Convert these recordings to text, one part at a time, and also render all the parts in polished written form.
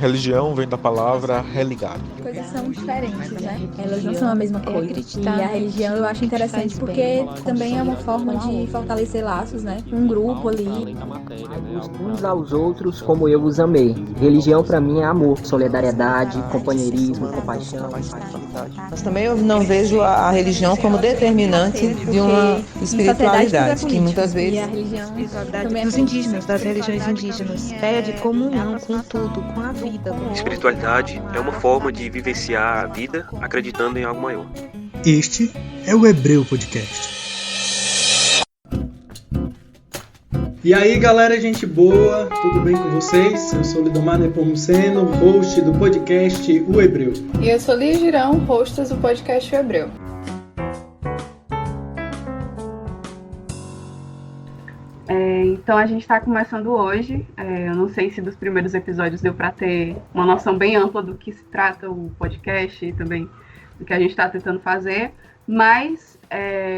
Religião vem da palavra religado. Coisas são diferentes, né? Elas não são a mesma coisa. E a religião eu acho interessante porque também é uma forma de fortalecer laços, né? Um grupo ali. Uns aos outros como eu os amei. Religião para mim é amor, solidariedade, companheirismo, compaixão. Mas também eu não vejo a religião como determinante de uma espiritualidade, que muitas vezes... E a religião também dos indígenas, das religiões indígenas, ideia de comunhão com tudo, com a vida. Espiritualidade é uma forma de vivenciar a vida acreditando em algo maior. Este é o Hebreu Podcast. E aí galera, gente boa, tudo bem com vocês? Eu sou Lidomar Nepomuceno, host do podcast O Hebreu. E eu sou Lia Girão, hostess do podcast O Hebreu. Então a gente está começando hoje, eu não sei se dos primeiros episódios deu para ter uma noção bem ampla do que se trata o podcast e também do que a gente está tentando fazer, mas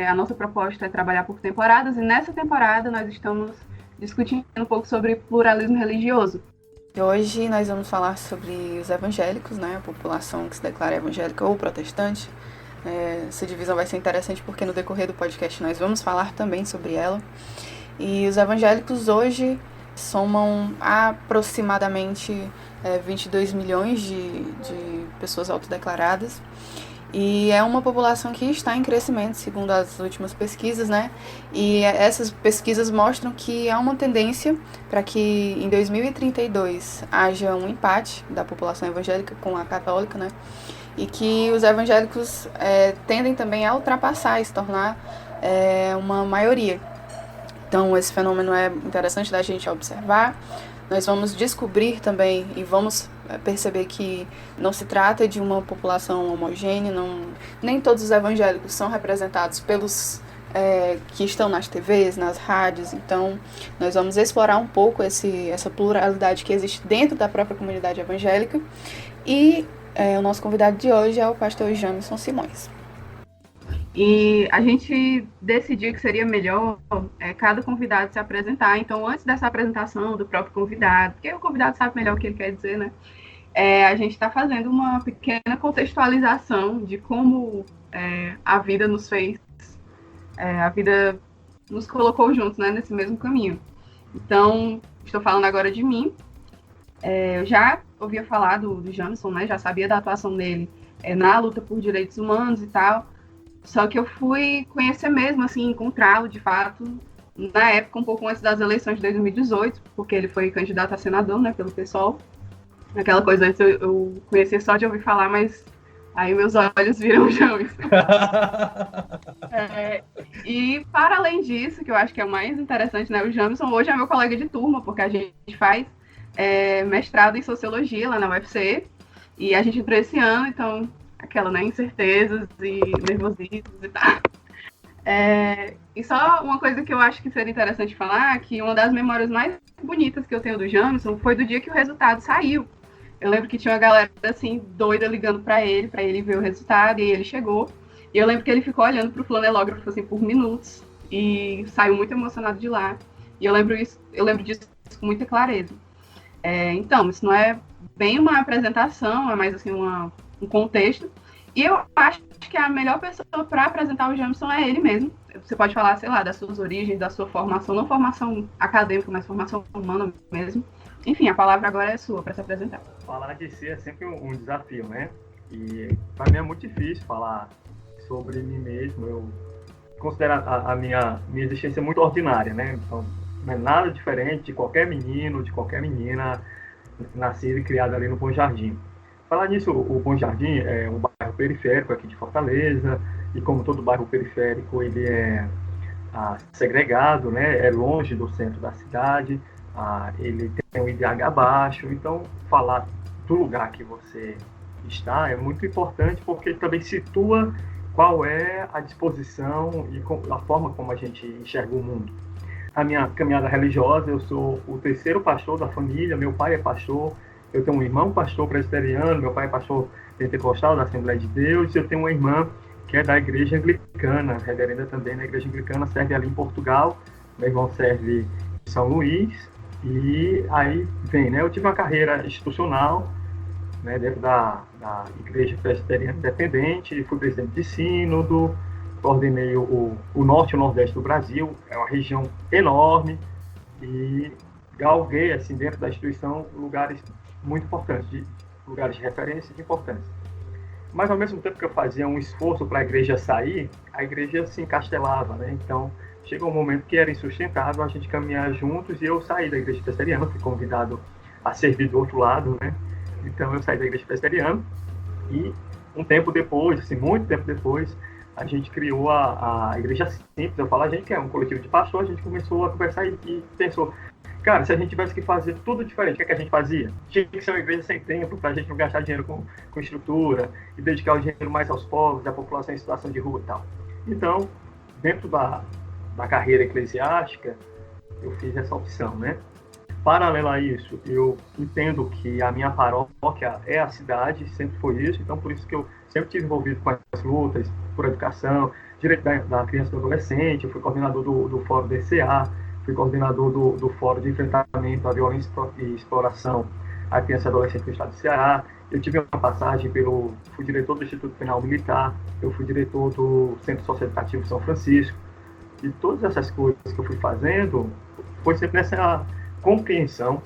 a nossa proposta é trabalhar por temporadas e nessa temporada nós estamos discutindo um pouco sobre pluralismo religioso. Hoje nós vamos falar sobre os evangélicos, né, a população que se declara evangélica ou protestante. Essa divisão vai ser interessante porque no decorrer do podcast nós vamos falar também sobre ela. E os evangélicos hoje somam aproximadamente 22 milhões de pessoas autodeclaradas. E é uma população que está em crescimento, segundo as últimas pesquisas, né? E essas pesquisas mostram que há uma tendência para que em 2032 haja um empate da população evangélica com a católica, né? E que os evangélicos tendem também a ultrapassar e se tornar uma maioria. Então, esse fenômeno é interessante da gente observar. Nós vamos descobrir também e vamos perceber que não se trata de uma população homogênea, nem todos os evangélicos são representados pelos que estão nas TVs, nas rádios. Então, nós vamos explorar um pouco essa pluralidade que existe dentro da própria comunidade evangélica. E o nosso convidado de hoje é o pastor Jamison Simões. E a gente decidiu que seria melhor cada convidado se apresentar. Então, antes dessa apresentação do próprio convidado, porque o convidado sabe melhor o que ele quer dizer, né? A gente está fazendo uma pequena contextualização de como a vida nos fez, a vida nos colocou juntos, né, nesse mesmo caminho. Então, estou falando agora de mim. Eu já ouvia falar do Jamison, né? Já sabia da atuação dele na luta por direitos humanos e tal. Só que eu fui conhecer mesmo, assim, encontrá-lo, de fato, na época, um pouco antes das eleições de 2018, porque ele foi candidato a senador, né, pelo PSOL. Aquela coisa antes eu conhecia só de ouvir falar, mas aí meus olhos viram o Jamison. E, para além disso, que eu acho que é o mais interessante, né, o Jamison hoje é meu colega de turma, porque a gente faz mestrado em Sociologia lá na UFC, e a gente entrou esse ano, então... aquela, né, incertezas e nervosismos e tal. E só uma coisa que eu acho que seria interessante falar, que uma das memórias mais bonitas que eu tenho do Jamison foi do dia que o resultado saiu. Eu lembro que tinha uma galera, assim, doida ligando pra ele ver o resultado, e ele chegou. E eu lembro que ele ficou olhando pro flanelógrafo, assim, por minutos, e saiu muito emocionado de lá. E eu lembro disso com muita clareza. Então, isso não é bem uma apresentação, é mais, assim, um contexto, e eu acho que a melhor pessoa para apresentar o Jamison é ele mesmo. Você pode falar, sei lá, das suas origens, da sua formação, não formação acadêmica, mas formação humana mesmo. Enfim, a palavra agora é sua para se apresentar. Falar de si é sempre um desafio, né? E para mim é muito difícil falar sobre mim mesmo. Eu considero a minha existência muito ordinária, né? Então, não é nada diferente de qualquer menino, de qualquer menina nascida e criada ali no Bom Jardim. Falar nisso, o Bom Jardim é um bairro periférico aqui de Fortaleza, e como todo bairro periférico, ele é segregado, né? É longe do centro da cidade, ele tem um IDH baixo, então falar do lugar que você está é muito importante, porque ele também situa qual é a disposição e a forma como a gente enxerga o mundo. A minha caminhada religiosa, eu sou o terceiro pastor da família, meu pai é pastor. Eu tenho um irmão pastor presbiteriano, meu pai é pastor pentecostal da Assembleia de Deus, e eu tenho uma irmã que é da Igreja Anglicana, reverenda também na Igreja Anglicana, serve ali em Portugal. Meu irmão serve em São Luís, E aí vem, né? Eu tive uma carreira institucional, né, dentro da Igreja Presbiteriana Independente, fui presidente de sínodo, coordenei o norte e o nordeste do Brasil, é uma região enorme, e galguei, assim, dentro da instituição, lugares muito importantes, lugares de referência e de importância. Mas, ao mesmo tempo que eu fazia um esforço para a igreja sair, a igreja se encastelava, né? Então, chegou um momento que era insustentável a gente caminhar juntos, e eu saí da igreja presbiteriana, fui convidado a servir do outro lado, né? Então, eu saí da igreja presbiteriana, e um tempo depois, assim, muito tempo depois, a gente criou a Igreja Simples. Eu falo a gente, que é um coletivo de pastores, a gente começou a conversar e pensou, cara, se a gente tivesse que fazer tudo diferente, o que a gente fazia? Tinha que ser uma igreja sem templo, para a gente não gastar dinheiro com estrutura e dedicar o dinheiro mais aos povos, à população em situação de rua e tal. Então, dentro da carreira eclesiástica, eu fiz essa opção, né? Paralelo a isso, eu entendo que a minha paróquia é a cidade, sempre foi isso, então por isso que eu sempre estive envolvido com as lutas por educação, direito da criança e do adolescente. Eu fui coordenador do Fórum DCA, fui coordenador do Fórum de Enfrentamento à Violência e Exploração à Criança e Adolescente do Estado do Ceará. Eu tive uma passagem fui diretor do Instituto Penal Militar, eu fui diretor do Centro Socioeducativo São Francisco, e todas essas coisas que eu fui fazendo foi sempre nessa compreensão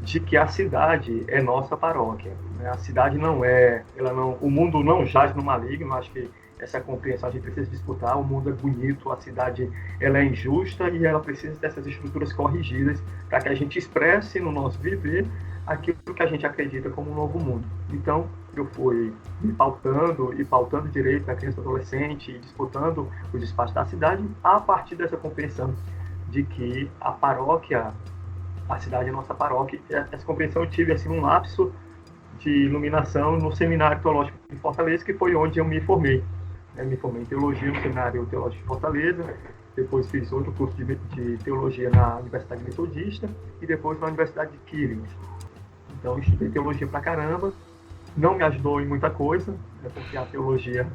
de que a cidade é nossa paróquia. A cidade o mundo não jaz no maligno. Acho que essa compreensão a gente precisa disputar. O mundo é bonito, a cidade ela é injusta, e ela precisa dessas estruturas corrigidas para que a gente expresse no nosso viver aquilo que a gente acredita como um novo mundo. Então, eu fui me pautando o direito da criança e do adolescente, e disputando os espaços da cidade a partir dessa compreensão de que a cidade é nossa paróquia. Essa compreensão eu tive, assim, um lapso de iluminação no Seminário Teológico de Fortaleza, que foi onde eu me formei. Eu me formei em Teologia no Seminário Teológico de Fortaleza, depois fiz outro curso de Teologia na Universidade Metodista, e depois na Universidade de Quilmes. Então, eu estudei Teologia pra caramba, não me ajudou em muita coisa, né, porque a teologia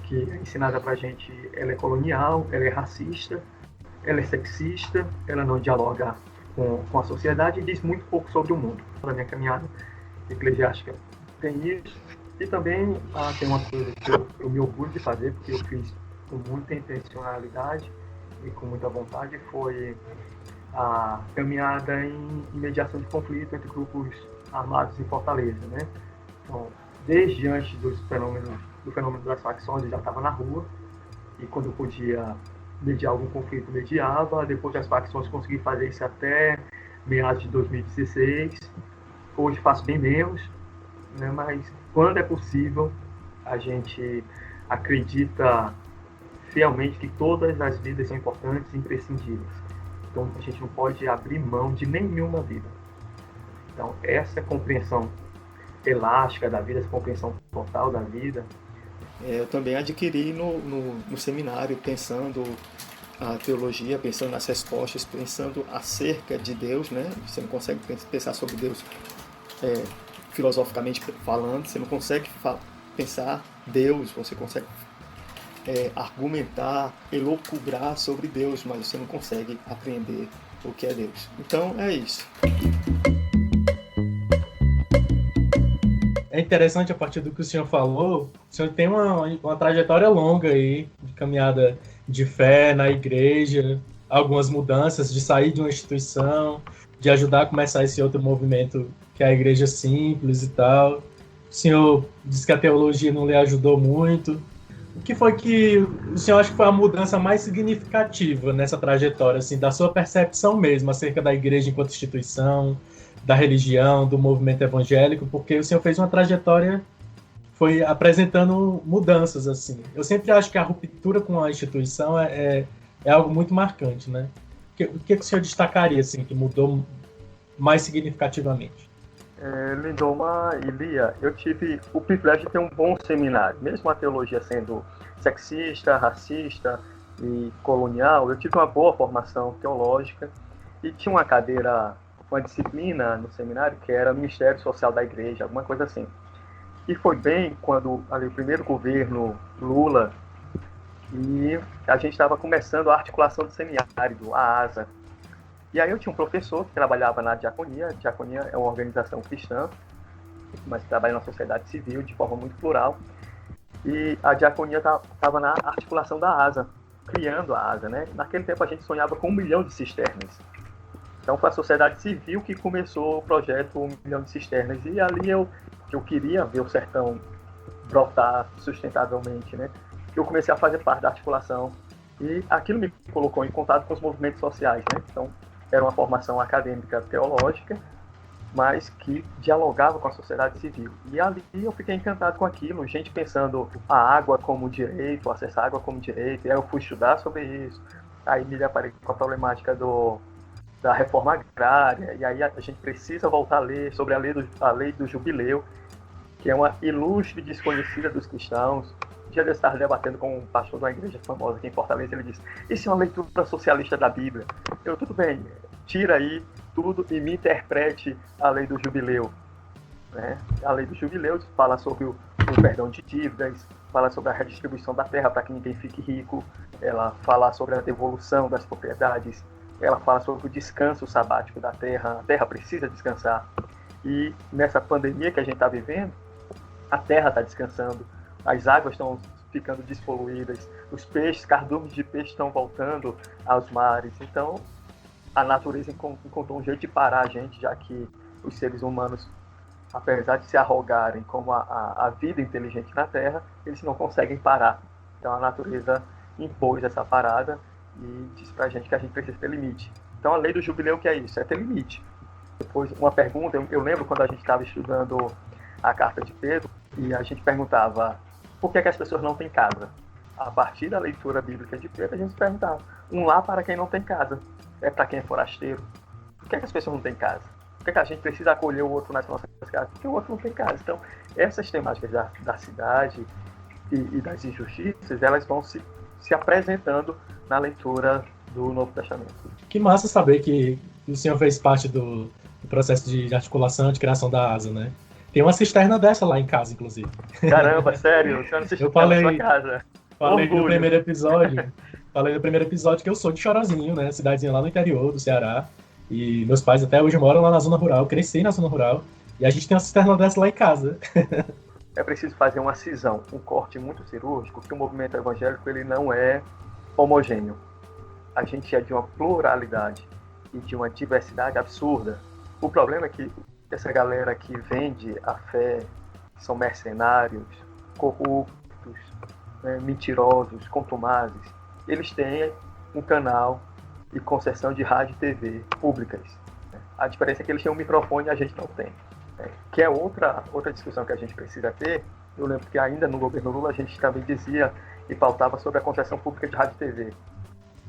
que é ensinada pra gente, ela é colonial, ela é racista, ela é sexista, ela não dialoga com a sociedade, e diz muito pouco sobre o mundo. Na minha caminhada eclesiástica tem isso. E também tem uma coisa que eu me orgulho de fazer, porque eu fiz com muita intencionalidade e com muita vontade, foi a caminhada em mediação de conflito entre grupos armados em Fortaleza, né? Então, desde antes do fenômeno das facções, eu já estava na rua, e quando eu podia mediar algum conflito, mediava. Depois das facções, consegui fazer isso até meados de 2016. Hoje faço bem menos, né? Mas quando é possível, a gente acredita fielmente que todas as vidas são importantes e imprescindíveis. Então, a gente não pode abrir mão de nenhuma vida. Então, essa compreensão elástica da vida, essa compreensão total da vida, eu também adquiri no seminário, pensando a teologia, pensando nas respostas, pensando acerca de Deus, né? Você não consegue pensar sobre Deus filosoficamente falando, você não consegue pensar Deus, você consegue argumentar, elocubrar sobre Deus, mas você não consegue apreender o que é Deus. Então, é isso. É interessante, a partir do que o senhor falou, o senhor tem uma trajetória longa aí, de caminhada de fé na igreja, algumas mudanças, de sair de uma instituição, de ajudar a começar esse outro movimento que é a Igreja Simples e tal. O senhor disse que a teologia não lhe ajudou muito. O que foi que o senhor acha que foi a mudança mais significativa nessa trajetória, assim, da sua percepção mesmo, acerca da igreja enquanto instituição, da religião, do movimento evangélico? Porque o senhor fez uma trajetória, foi apresentando mudanças, assim. Eu sempre acho que a ruptura com a instituição é algo muito marcante, né? O que o senhor destacaria, assim, que mudou mais significativamente? Lindoma e Lia, eu tive o privilégio de ter um bom seminário. Mesmo a teologia sendo sexista, racista e colonial, eu tive uma boa formação teológica e tinha uma cadeira, uma disciplina no seminário que era Ministério Social da Igreja, alguma coisa assim. E foi bem quando ali, o primeiro governo Lula, e a gente estava começando a articulação do seminário, a ASA. E aí eu tinha um professor que trabalhava na Diaconia. A Diaconia é uma organização cristã, mas que trabalha na sociedade civil de forma muito plural. E a Diaconia estava na articulação da ASA, criando a ASA, né? Naquele tempo a gente sonhava com 1 milhão de cisternas. Então foi a sociedade civil que começou o projeto 1 milhão de cisternas. E ali eu queria ver o sertão brotar sustentavelmente, né? Eu comecei a fazer parte da articulação. E aquilo me colocou em contato com os movimentos sociais, né? Então, era uma formação acadêmica teológica, mas que dialogava com a sociedade civil. E ali eu fiquei encantado com aquilo, gente pensando a água como direito, acesso à água como direito, e aí eu fui estudar sobre isso. Aí me deparei com a problemática da reforma agrária, e aí a gente precisa voltar a ler sobre a lei do jubileu, que é uma ilustre desconhecida dos cristãos. Um dia eu estava debatendo com um pastor de uma igreja famosa aqui em Fortaleza, ele disse: isso é uma leitura socialista da Bíblia. Tudo bem, tira aí tudo e me interprete a lei do jubileu. Né? A lei do jubileu fala sobre o perdão de dívidas, fala sobre a redistribuição da terra para que ninguém fique rico, ela fala sobre a devolução das propriedades, ela fala sobre o descanso sabático da terra, a terra precisa descansar. E nessa pandemia que a gente está vivendo, a terra está descansando, as águas estão ficando despoluídas, os peixes, cardumes de peixe estão voltando aos mares. Então, a natureza encontrou um jeito de parar a gente, já que os seres humanos, apesar de se arrogarem como a vida inteligente na Terra, eles não conseguem parar. Então, a natureza impôs essa parada e diz pra gente que a gente precisa ter limite. Então, a lei do jubileu, o que é isso? É ter limite. Depois, uma pergunta, eu lembro quando a gente estava estudando a carta de Pedro, e a gente perguntava por que as pessoas não têm casa. A partir da leitura bíblica de Pedro, a gente se perguntava: um lar para quem não tem casa, é para quem é forasteiro. Por que as pessoas não têm casa? Por que a gente precisa acolher o outro nas nossas casas? Porque o outro não tem casa. Então, essas temáticas da cidade e das injustiças, elas vão se apresentando na leitura do Novo Testamento. Que massa saber que o senhor fez parte do processo de articulação, de criação da ASA, né? Tem uma cisterna dessa lá em casa, inclusive. Caramba, sério? Você não assistiu na sua casa? Falei no primeiro episódio que eu sou de Chorozinho, né? Cidadezinha lá no interior do Ceará. E meus pais até hoje moram lá na zona rural. Eu cresci na zona rural. E a gente tem uma cisterna dessa lá em casa. É preciso fazer uma cisão, um corte muito cirúrgico, que o movimento evangélico ele não é homogêneo. A gente é de uma pluralidade e de uma diversidade absurda. O problema é que essa galera que vende a fé, que são mercenários, corruptos, né, mentirosos, contumazes, eles têm um canal e concessão de rádio e TV públicas. A diferença é que eles têm um microfone e a gente não tem. Que é outra discussão que a gente precisa ter. Eu lembro que ainda no governo Lula a gente também dizia e pautava sobre a concessão pública de rádio e TV.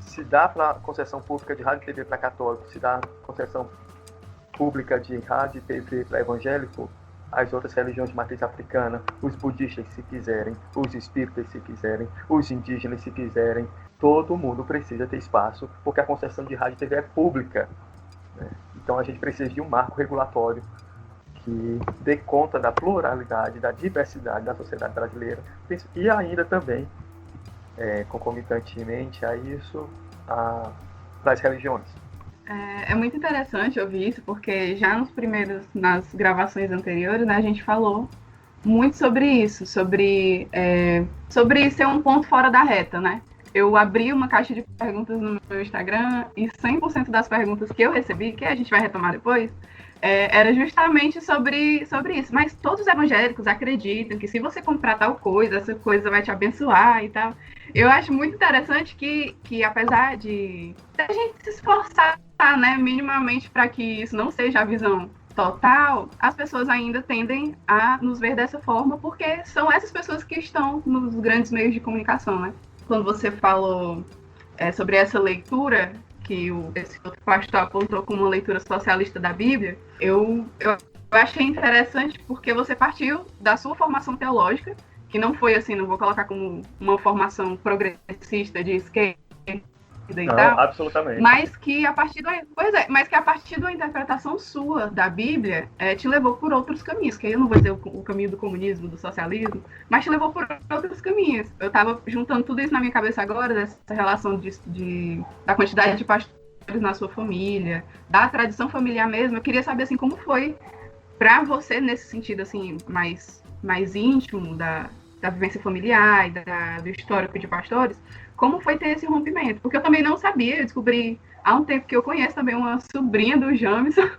Se dá para concessão pública de rádio e TV para católico, se dá concessão pública de rádio e TV para evangélico, as outras religiões de matriz africana, os budistas se quiserem, os espíritas se quiserem, os indígenas se quiserem, todo mundo precisa ter espaço, porque a concessão de rádio e TV é pública. Né? Então a gente precisa de um marco regulatório que dê conta da pluralidade, da diversidade da sociedade brasileira e ainda também, concomitantemente a isso, para as religiões. É muito interessante ouvir isso, porque já nas gravações anteriores, né, a gente falou muito sobre isso, sobre ser um ponto fora da reta, né? Eu abri uma caixa de perguntas no meu Instagram e 100% das perguntas que eu recebi, que a gente vai retomar depois, era justamente sobre isso. Mas todos os evangélicos acreditam que se você comprar tal coisa, essa coisa vai te abençoar e tal. Eu acho muito interessante que apesar de a gente se esforçar, né, minimamente para que isso não seja a visão total, as pessoas ainda tendem a nos ver dessa forma, porque são essas pessoas que estão nos grandes meios de comunicação, né? Quando você falou sobre essa leitura, que esse outro pastor apontou como uma leitura socialista da Bíblia, eu achei interessante porque você partiu da sua formação teológica, que não foi assim, não vou colocar como uma formação progressista de esquerda e não, tal, absolutamente. mas que a partir da interpretação sua da Bíblia te levou por outros caminhos, que aí eu não vou dizer o caminho do comunismo, do socialismo, mas te levou por outros caminhos. Eu estava juntando tudo isso na minha cabeça agora, dessa relação da quantidade de pastores na sua família, da tradição familiar mesmo. Eu queria saber, assim, como foi para você, nesse sentido, assim, mais íntimo da vivência familiar e do histórico de pastores, como foi ter esse rompimento? Porque eu também não sabia, eu descobri há um tempo que eu conheço também uma sobrinha do Jamison,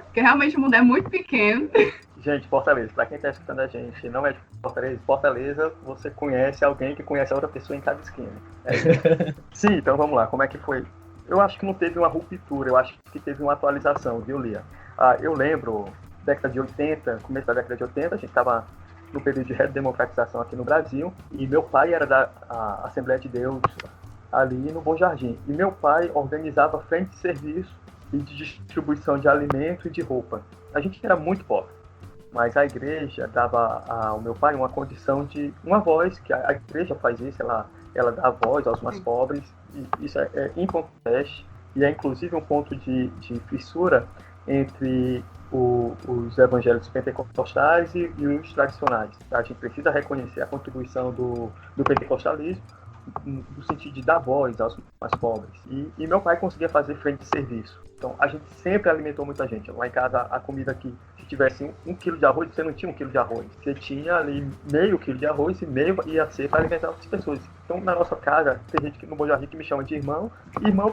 porque realmente o mundo é muito pequeno. Gente, Fortaleza, para quem está escutando a gente, não é de Fortaleza, você conhece alguém que conhece a outra pessoa em cada esquina. Sim, então vamos lá, como é que foi? Eu acho que não teve uma ruptura, eu acho que teve uma atualização, viu, Lia? Eu lembro, década de 80, começo da década de 80, a gente estava no período de redemocratização aqui no Brasil, e meu pai era da Assembleia de Deus ali no Bom Jardim. E meu pai organizava frente de serviço e de distribuição de alimento e de roupa. A gente era muito pobre, mas a igreja dava ao meu pai uma condição de uma voz, que a igreja faz isso, ela dá voz aos mais pobres, e isso é inconteste, e é inclusive um ponto de fissura entre os evangélicos pentecostais e os tradicionais. A gente precisa reconhecer a contribuição do pentecostalismo no sentido de dar voz aos mais pobres. E meu pai conseguia fazer frente de serviço. Então, a gente sempre alimentou muita gente. Lá em casa, a comida aqui, se tivesse 1 quilo de arroz, você não tinha 1 quilo de arroz. Você tinha ali meio quilo de arroz e meio ia ser para alimentar outras pessoas. Então, na nossa casa, tem gente no Bom Jardim que me chama de irmão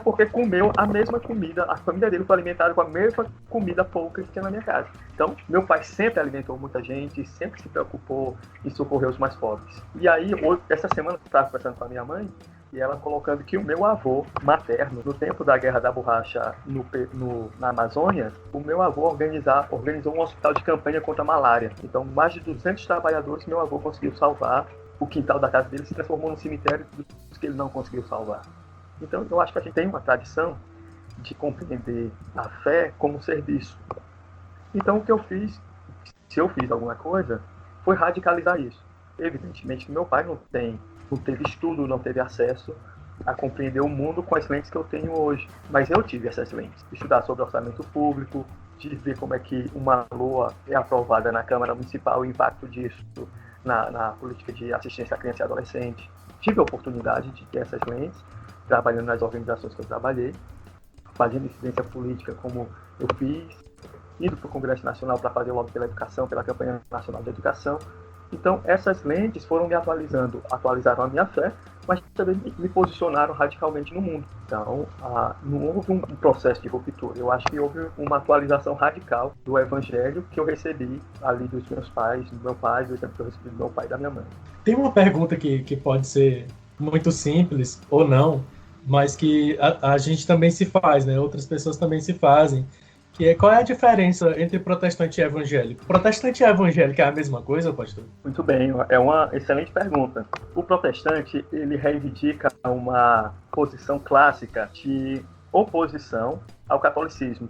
porque comeu a mesma comida. A família dele foi alimentada com a mesma comida pouca que tinha na minha casa. Então, meu pai sempre alimentou muita gente, sempre se preocupou em socorrer os mais pobres. E aí, essa semana, eu estava conversando com a minha mãe, e ela colocando que o meu avô materno, no tempo da Guerra da Borracha na Amazônia, o meu avô organizou um hospital de campanha contra a malária. Então, mais de 200 trabalhadores meu avô conseguiu salvar. O quintal da casa dele se transformou num cemitério dos que ele não conseguiu salvar. Então, eu acho que a gente tem uma tradição de compreender a fé como serviço. Então, o que eu fiz, se eu fiz alguma coisa, foi radicalizar isso. Evidentemente que meu pai não teve estudo, não teve acesso a compreender o mundo com as lentes que eu tenho hoje. Mas eu tive essas lentes. Estudar sobre orçamento público, de ver como é que uma LOA é aprovada na Câmara Municipal, o impacto disso na política de assistência à criança e adolescente. Tive a oportunidade de ter essas lentes, trabalhando nas organizações que eu trabalhei, fazendo incidência política como eu fiz, indo para o Congresso Nacional para fazer o lobby pela educação, pela Campanha Nacional de Educação. Então, essas lentes foram me atualizaram a minha fé, mas também me posicionaram radicalmente no mundo. Então, não houve um processo de ruptura. Eu acho que houve uma atualização radical do evangelho que eu recebi ali dos meus pais, do meu pai, do exemplo que eu recebi do meu pai e da minha mãe. Tem uma pergunta que pode ser muito simples ou não, mas que a gente também se faz, né? Outras pessoas também se fazem. Que é, qual é a diferença entre protestante e evangélico? Protestante e evangélico é a mesma coisa, pastor? Muito bem, é uma excelente pergunta. O protestante, ele reivindica uma posição clássica de oposição ao catolicismo.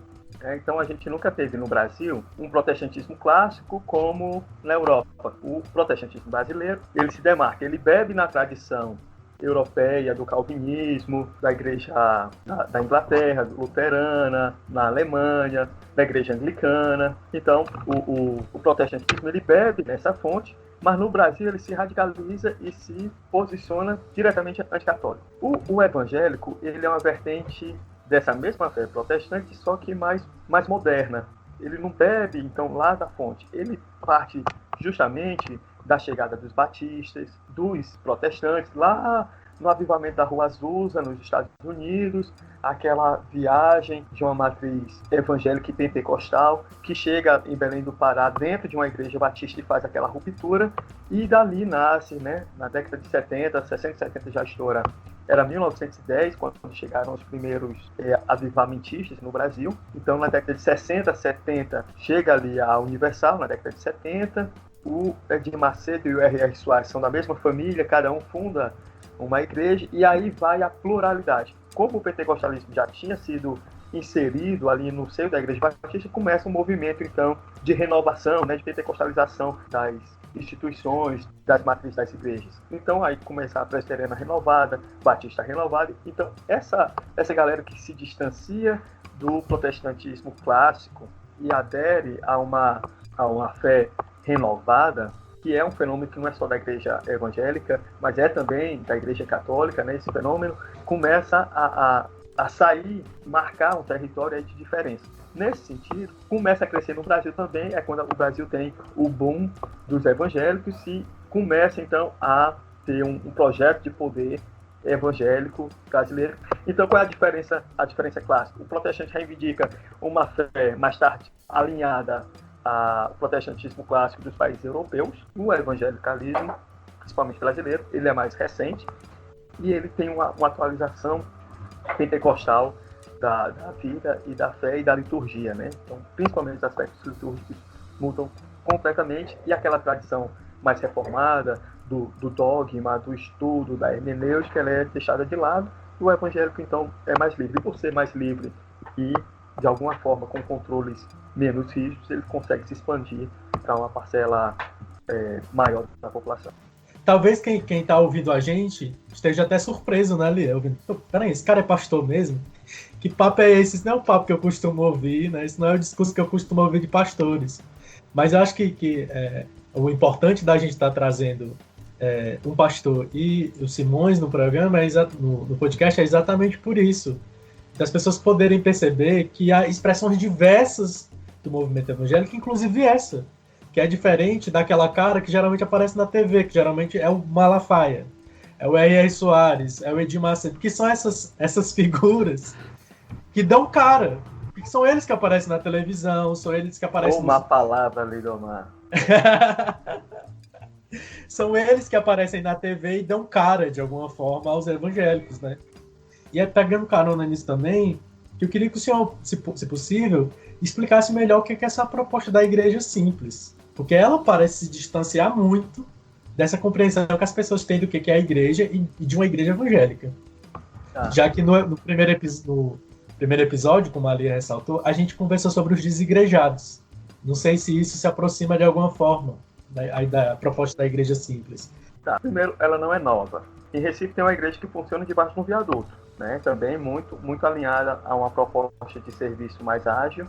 Então, a gente nunca teve no Brasil um protestantismo clássico como na Europa. O protestantismo brasileiro, ele se demarca, ele bebe na tradição europeia, do calvinismo, da igreja da Inglaterra, luterana, na Alemanha, da igreja anglicana. Então, o protestantismo ele bebe nessa fonte, mas no Brasil ele se radicaliza e se posiciona diretamente anticatólico. O evangélico ele é uma vertente dessa mesma fé protestante, só que mais moderna. Ele não bebe, então, lá da fonte. Ele parte justamente da chegada dos batistas, dos protestantes, lá no avivamento da Rua Azusa, nos Estados Unidos, aquela viagem de uma matriz evangélica e pentecostal, que chega em Belém do Pará, dentro de uma igreja batista, e faz aquela ruptura, e dali nasce, né, na década de 70, 60 e 70 já estoura. Era 1910, quando chegaram os primeiros avivamentistas no Brasil. Então, na década de 60, 70, chega ali a Universal, na década de 70, o Edir Macedo e o R.R. Soares são da mesma família, cada um funda uma igreja, e aí vai a pluralidade. Como o pentecostalismo já tinha sido inserido ali no seio da igreja batista, começa um movimento, então, de renovação, né, de pentecostalização das instituições, das matrizes das igrejas. Então, aí começa a presbiteriana renovada, batista renovada. Então, essa galera que se distancia do protestantismo clássico e adere a uma fé renovada, que é um fenômeno que não é só da igreja evangélica, mas é também da igreja católica, né? Esse fenômeno começa a sair, marcar um território aí de diferença. Nesse sentido, começa a crescer no Brasil também, é quando o Brasil tem o boom dos evangélicos e começa então a ter um projeto de poder evangélico brasileiro. Então, qual é a diferença? A diferença clássica. O protestante reivindica uma fé mais tarde alinhada ao protestantismo clássico dos países europeus. O evangelicalismo, principalmente brasileiro, ele é mais recente e ele tem uma atualização pentecostal da vida e da fé e da liturgia, né? Então, principalmente os aspectos litúrgicos mudam completamente e aquela tradição mais reformada do dogma, do estudo, da hermenêutica, ela é deixada de lado. E o evangélico, então, é mais livre. E por ser mais livre e, de alguma forma, com controles menos rígidos, ele consegue se expandir para uma parcela maior da população. Talvez quem está ouvindo a gente esteja até surpreso, né, Lia? Peraí, esse cara é pastor mesmo? Que papo é esse? Isso não é o papo que eu costumo ouvir, né? Isso não é o discurso que eu costumo ouvir de pastores. Mas eu acho que o importante da gente estar trazendo um pastor e o Simões no programa, no podcast, é exatamente por isso. Das pessoas poderem perceber que há expressões diversas do movimento evangélico, inclusive essa, que é diferente daquela cara que geralmente aparece na TV, que geralmente é o Malafaia, é o R.R. Soares, é o Edir Macedo, que são essas figuras que dão cara, que são eles que aparecem na televisão, são eles que aparecem... Uma palavra, Lidomar. São eles que aparecem na TV e dão cara, de alguma forma, aos evangélicos, né? E pegando carona nisso também, que eu queria que o senhor, se possível, explicasse melhor o que é essa proposta da igreja simples. Porque ela parece se distanciar muito dessa compreensão que as pessoas têm do que é a igreja e de uma igreja evangélica. Já que no primeiro episódio, como a Lia ressaltou, a gente conversou sobre os desigrejados. Não sei se isso se aproxima de alguma forma da proposta da igreja simples. Primeiro, ela não é nova. Em Recife tem uma igreja que funciona debaixo de um viaduto, né? Também muito alinhada a uma proposta de serviço mais ágil,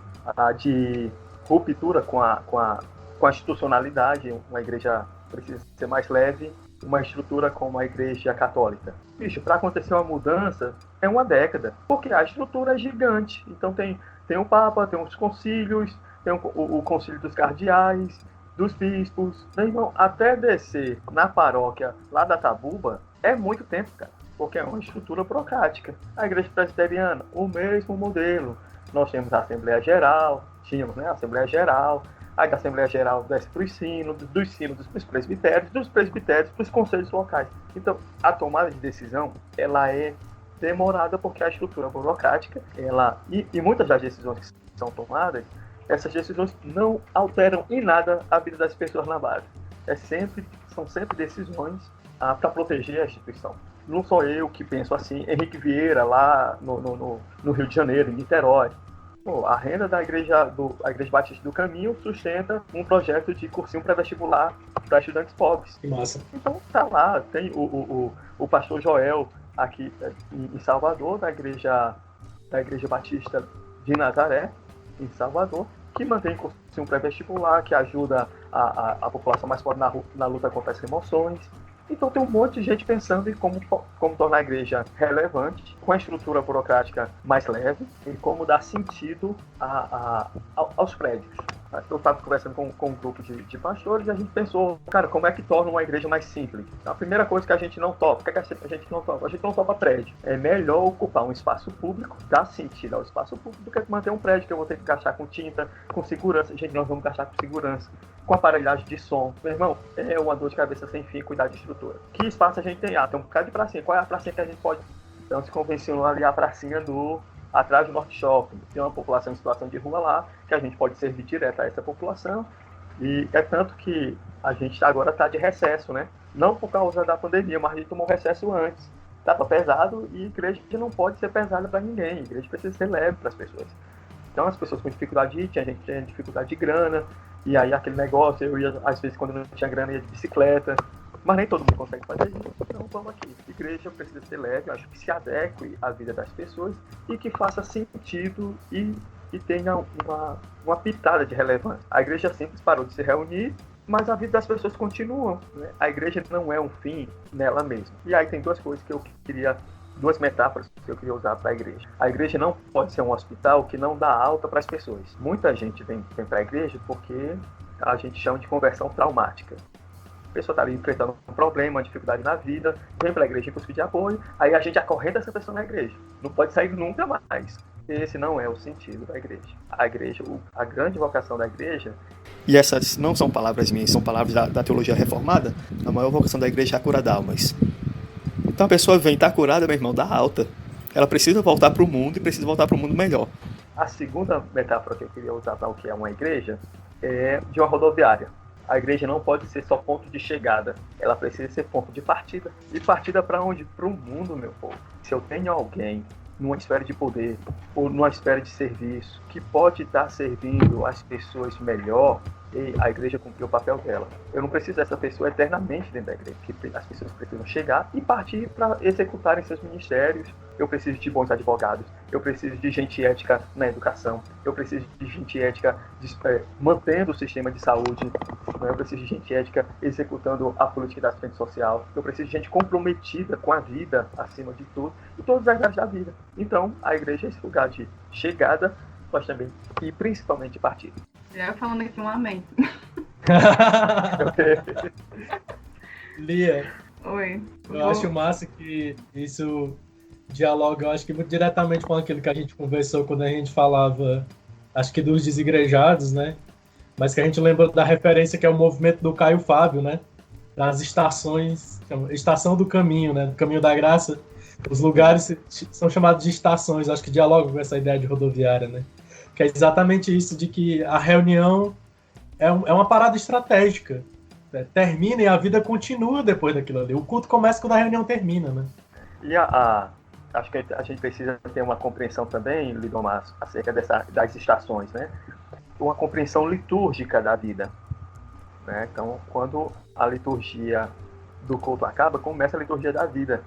de ruptura com a institucionalidade. Uma igreja precisa ser mais leve, uma estrutura como a igreja católica. Para acontecer uma mudança, é uma década, porque a estrutura é gigante. Então tem o Papa, tem os concílios, tem o concílio dos cardeais, dos bispos. Meu irmão, até descer na paróquia lá da Tabuba, é muito tempo, cara, porque é uma estrutura burocrática. A igreja presbiteriana, o mesmo modelo. Nós temos a Assembleia Geral, a Assembleia Geral, aí da Assembleia Geral desce para os sínodos, dos sínodos para os presbitérios, dos presbitérios para os conselhos locais. Então, a tomada de decisão, ela é demorada porque a estrutura burocrática, e muitas das decisões que são tomadas, essas decisões não alteram em nada a vida das pessoas na base. São sempre decisões para proteger a instituição. Não sou eu que penso assim. Henrique Vieira, lá no Rio de Janeiro, em Niterói. A renda da Igreja Batista do Caminho sustenta um projeto de cursinho pré-vestibular para estudantes pobres. Que massa. Então tá lá, tem o pastor Joel aqui em Salvador, da Igreja Batista de Nazaré, em Salvador, que mantém cursinho pré-vestibular, que ajuda a população mais pobre na luta contra as remoções. Então tem um monte de gente pensando em como tornar a igreja relevante, com a estrutura burocrática mais leve, e como dar sentido aos prédios. Eu estava conversando com um grupo de pastores e a gente pensou, cara, como é que torna uma igreja mais simples? Então, a primeira coisa que a gente não topa, o que a gente não topa? A gente não topa prédio. É melhor ocupar um espaço público, dar sentido ao espaço público, do que manter um prédio que eu vou ter que gastar com tinta, com segurança. Gente, nós vamos gastar com segurança, com aparelhagem de som. Meu irmão, é uma dor de cabeça sem fim cuidar de estrutura. Que espaço a gente tem? Tem um bocado de pracinha. Qual é a pracinha que a gente pode... Então se convencionou ali a pracinha atrás do Norte Shopping. Tem uma população em situação de rua lá, que a gente pode servir direto a essa população. E é tanto que a gente agora está de recesso, né? Não por causa da pandemia, mas a gente tomou recesso antes. Estava pesado e a igreja não pode ser pesada para ninguém. A igreja precisa ser leve para as pessoas. Então as pessoas com dificuldade, tinha gente que tinha dificuldade de grana, e aí aquele negócio, eu ia, às vezes quando não tinha grana, ia de bicicleta. Mas nem todo mundo consegue fazer isso, então vamos aqui. A igreja precisa ser leve, eu acho que se adeque à vida das pessoas e que faça sentido e tenha uma pitada de relevância. A igreja simples parou de se reunir, mas a vida das pessoas continua, né? A igreja não é um fim nela mesma. E aí tem duas coisas que eu queria, duas metáforas que eu queria usar para a igreja. A igreja não pode ser um hospital que não dá alta para as pessoas. Muita gente vem para a igreja porque a gente chama de conversão traumática. A pessoa está ali enfrentando um problema, uma dificuldade na vida, vem para a igreja em busca de apoio, aí a gente acorrenta essa pessoa na igreja. Não pode sair nunca mais. Esse não é o sentido da igreja. A grande vocação da igreja... E essas não são palavras minhas, são palavras da teologia reformada. A maior vocação da igreja é a cura da almas. Então a pessoa vem, está curada, meu irmão, dá alta. Ela precisa voltar para o mundo e precisa voltar para o mundo melhor. A segunda metáfora que eu queria usar para o que é uma igreja é de uma rodoviária. A igreja não pode ser só ponto de chegada, ela precisa ser ponto de partida. E partida para onde? Para o mundo, meu povo. Se eu tenho alguém numa esfera de poder ou numa esfera de serviço que pode estar servindo as pessoas melhor, e a igreja cumpriu o papel dela. Eu não preciso dessa pessoa eternamente dentro da igreja, porque as pessoas precisam chegar e partir para executarem seus ministérios. Eu preciso de bons advogados, eu preciso de gente ética na educação, eu preciso de gente ética mantendo o sistema de saúde, eu preciso de gente ética executando a política da assistência social, eu preciso de gente comprometida com a vida acima de tudo, e todas as áreas da vida. Então, a igreja é esse lugar de chegada, mas também, e principalmente de partida. Já falando aqui um amém. Lia. Oi. Eu acho massa que isso dialoga, eu acho que muito diretamente com aquilo que a gente conversou quando a gente falava, acho que dos desigrejados, né? Mas que a gente lembra da referência que é o movimento do Caio Fábio, né? Das estações, estação do caminho, né? Do caminho da graça. Os lugares são chamados de estações, acho que dialogam com essa ideia de rodoviária, né? Que é exatamente isso, de que a reunião é uma parada estratégica. Termina e a vida continua depois daquilo ali. O culto começa quando a reunião termina, né? E acho que a gente precisa ter uma compreensão também, Lidomar, acerca das estações, né? Uma compreensão litúrgica da vida, né? Então, quando a liturgia do culto acaba, começa a liturgia da vida.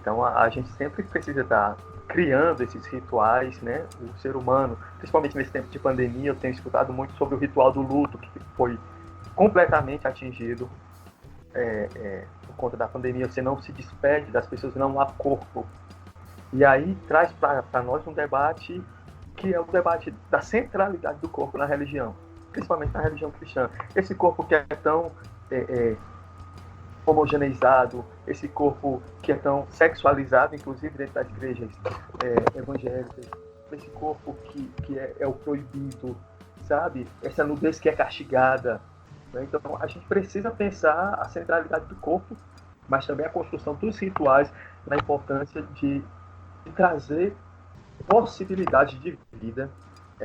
Então, a gente sempre precisa estar criando esses rituais, né? O ser humano, principalmente nesse tempo de pandemia, eu tenho escutado muito sobre o ritual do luto, que foi completamente atingido por conta da pandemia. Você não se despede das pessoas, não há corpo. E aí traz para nós um debate que é o debate da centralidade do corpo na religião, principalmente na religião cristã. Esse corpo que é tão homogeneizado, esse corpo que é tão sexualizado, inclusive dentro das igrejas evangélicas, esse corpo que é o proibido, sabe? Essa nudez que é castigada. Né? Então, a gente precisa pensar a centralidade do corpo, mas também a construção dos rituais, na importância de trazer possibilidades de vida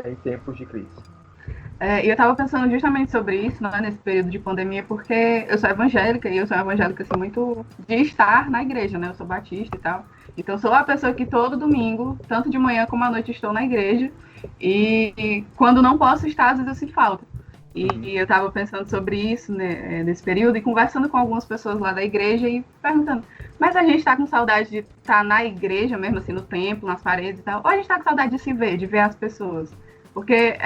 em tempos de crise. Eu estava pensando justamente sobre isso, né, nesse período de pandemia, porque eu sou evangélica, e eu sou evangélica assim, muito de estar na igreja, né? Eu sou batista e tal. Então, sou a pessoa que todo domingo, tanto de manhã como à noite, estou na igreja. E quando não posso estar, às vezes eu sinto falta. E eu estava pensando sobre isso, né, nesse período, e conversando com algumas pessoas lá da igreja e perguntando, mas a gente está com saudade de estar na igreja mesmo, assim, no templo, nas paredes e tal, ou a gente está com saudade de se ver, de ver as pessoas? Porque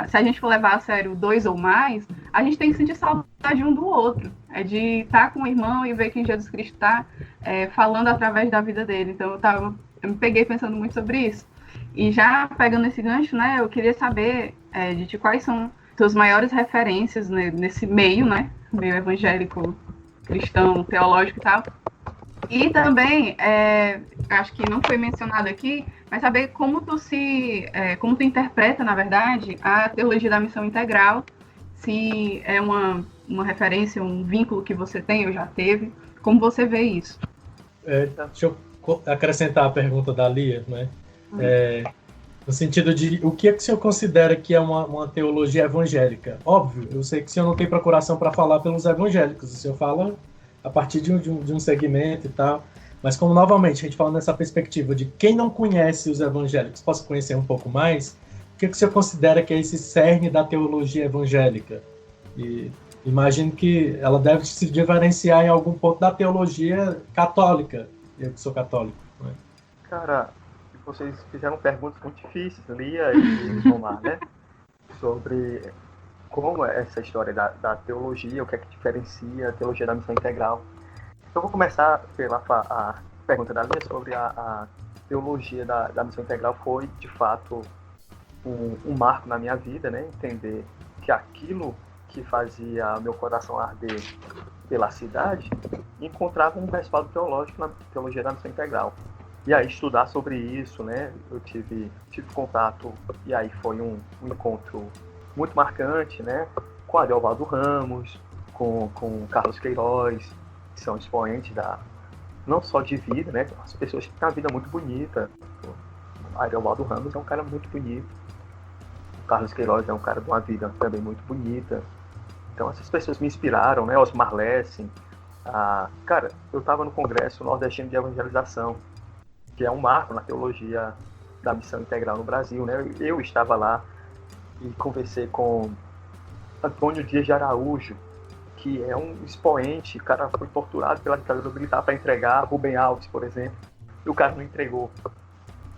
se a gente for levar a sério 2 ou mais, a gente tem que sentir saudade um do outro. É de estar com o irmão e ver que Jesus Cristo está falando através da vida dele. Então eu me peguei pensando muito sobre isso. E já pegando esse gancho, né, eu queria saber de ti quais são suas maiores referências, né, nesse meio, né, meio evangélico, cristão, teológico e tal. E também, acho que não foi mencionado aqui, mas saber como tu interpreta, na verdade, a teologia da missão integral, se é uma referência, um vínculo que você tem ou já teve, como você vê isso? Deixa eu acrescentar a pergunta da Lia, né? No sentido de o que é que o senhor considera que é uma teologia evangélica? Óbvio, eu sei que o senhor não tem procuração para falar pelos evangélicos, o senhor fala a partir de um segmento e tal, mas como novamente a gente fala nessa perspectiva de quem não conhece os evangélicos possa conhecer um pouco mais, o que o senhor considera que é esse cerne da teologia evangélica? E imagino que ela deve se diferenciar em algum ponto da teologia católica, eu que sou católico. Né? Cara, vocês fizeram perguntas muito difíceis, Lia e Omar, né? Sobre como é essa história da teologia, o que é que diferencia a teologia da missão integral. Então, eu vou começar pela pergunta da minha sobre a teologia da missão integral foi, de fato, um marco na minha vida, né? Entender que aquilo que fazia meu coração arder pela cidade encontrava um respaldo teológico na teologia da missão integral. E aí estudar sobre isso, né? Eu tive contato, e aí foi um encontro muito marcante, né? Com Ariovaldo Ramos, com Carlos Queiroz, que são expoentes não só de vida, né? As pessoas que têm uma vida muito bonita. O Ariovaldo Ramos é um cara muito bonito. O Carlos Queiroz é um cara de uma vida também muito bonita. Então essas pessoas me inspiraram, né? Osmar Lessing. Cara, eu estava no Congresso Nordestino de Evangelização, que é um marco na teologia da missão integral no Brasil, né? Eu estava lá e conversei com Antônio Dias de Araújo, que é um expoente. O cara foi torturado pela ditadura militar para entregar Rubem Alves, por exemplo, e o cara não entregou.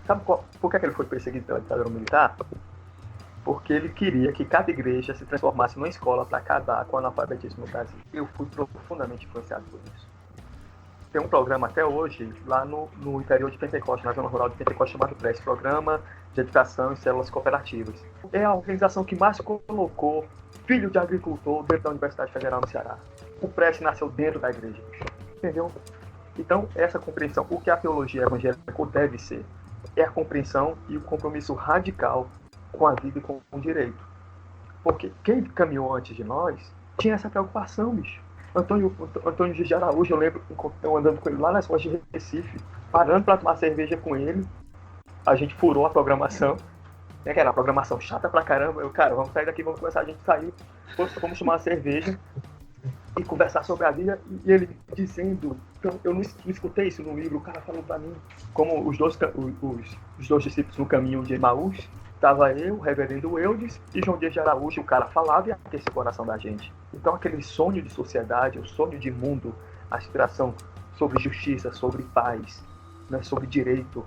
Sabe por que ele foi perseguido pela ditadura militar? Porque ele queria que cada igreja se transformasse numa escola para acabar com o analfabetismo no Brasil. Eu fui profundamente influenciado por isso. Tem um programa até hoje, lá no interior de Pentecoste, na zona rural de Pentecoste, chamado PRES, Programa de Educação em Células Cooperativas. É a organização que mais colocou filho de agricultor dentro da Universidade Federal no Ceará. O PRES nasceu dentro da igreja, entendeu? Então, essa compreensão, o que a teologia evangélica deve ser, é a compreensão e o compromisso radical com a vida e com o direito. Porque quem caminhou antes de nós tinha essa preocupação, bicho. Antônio Dias de Araújo, eu lembro eu andando com ele lá nas ruas de Recife, parando para tomar cerveja com ele. A gente furou a programação, né, que era uma programação chata pra caramba. Cara, vamos sair daqui, vamos começar. A gente saiu, vamos tomar uma cerveja e conversar sobre a vida. E ele dizendo, então, eu não escutei isso no livro, o cara falou pra mim, como os dois discípulos no caminho de Emaús, estava eu, o reverendo Eudes e João Dias de Araújo. O cara falava e aquecia o coração da gente. Então aquele sonho de sociedade, o sonho de mundo, a aspiração sobre justiça, sobre paz, né, sobre direito,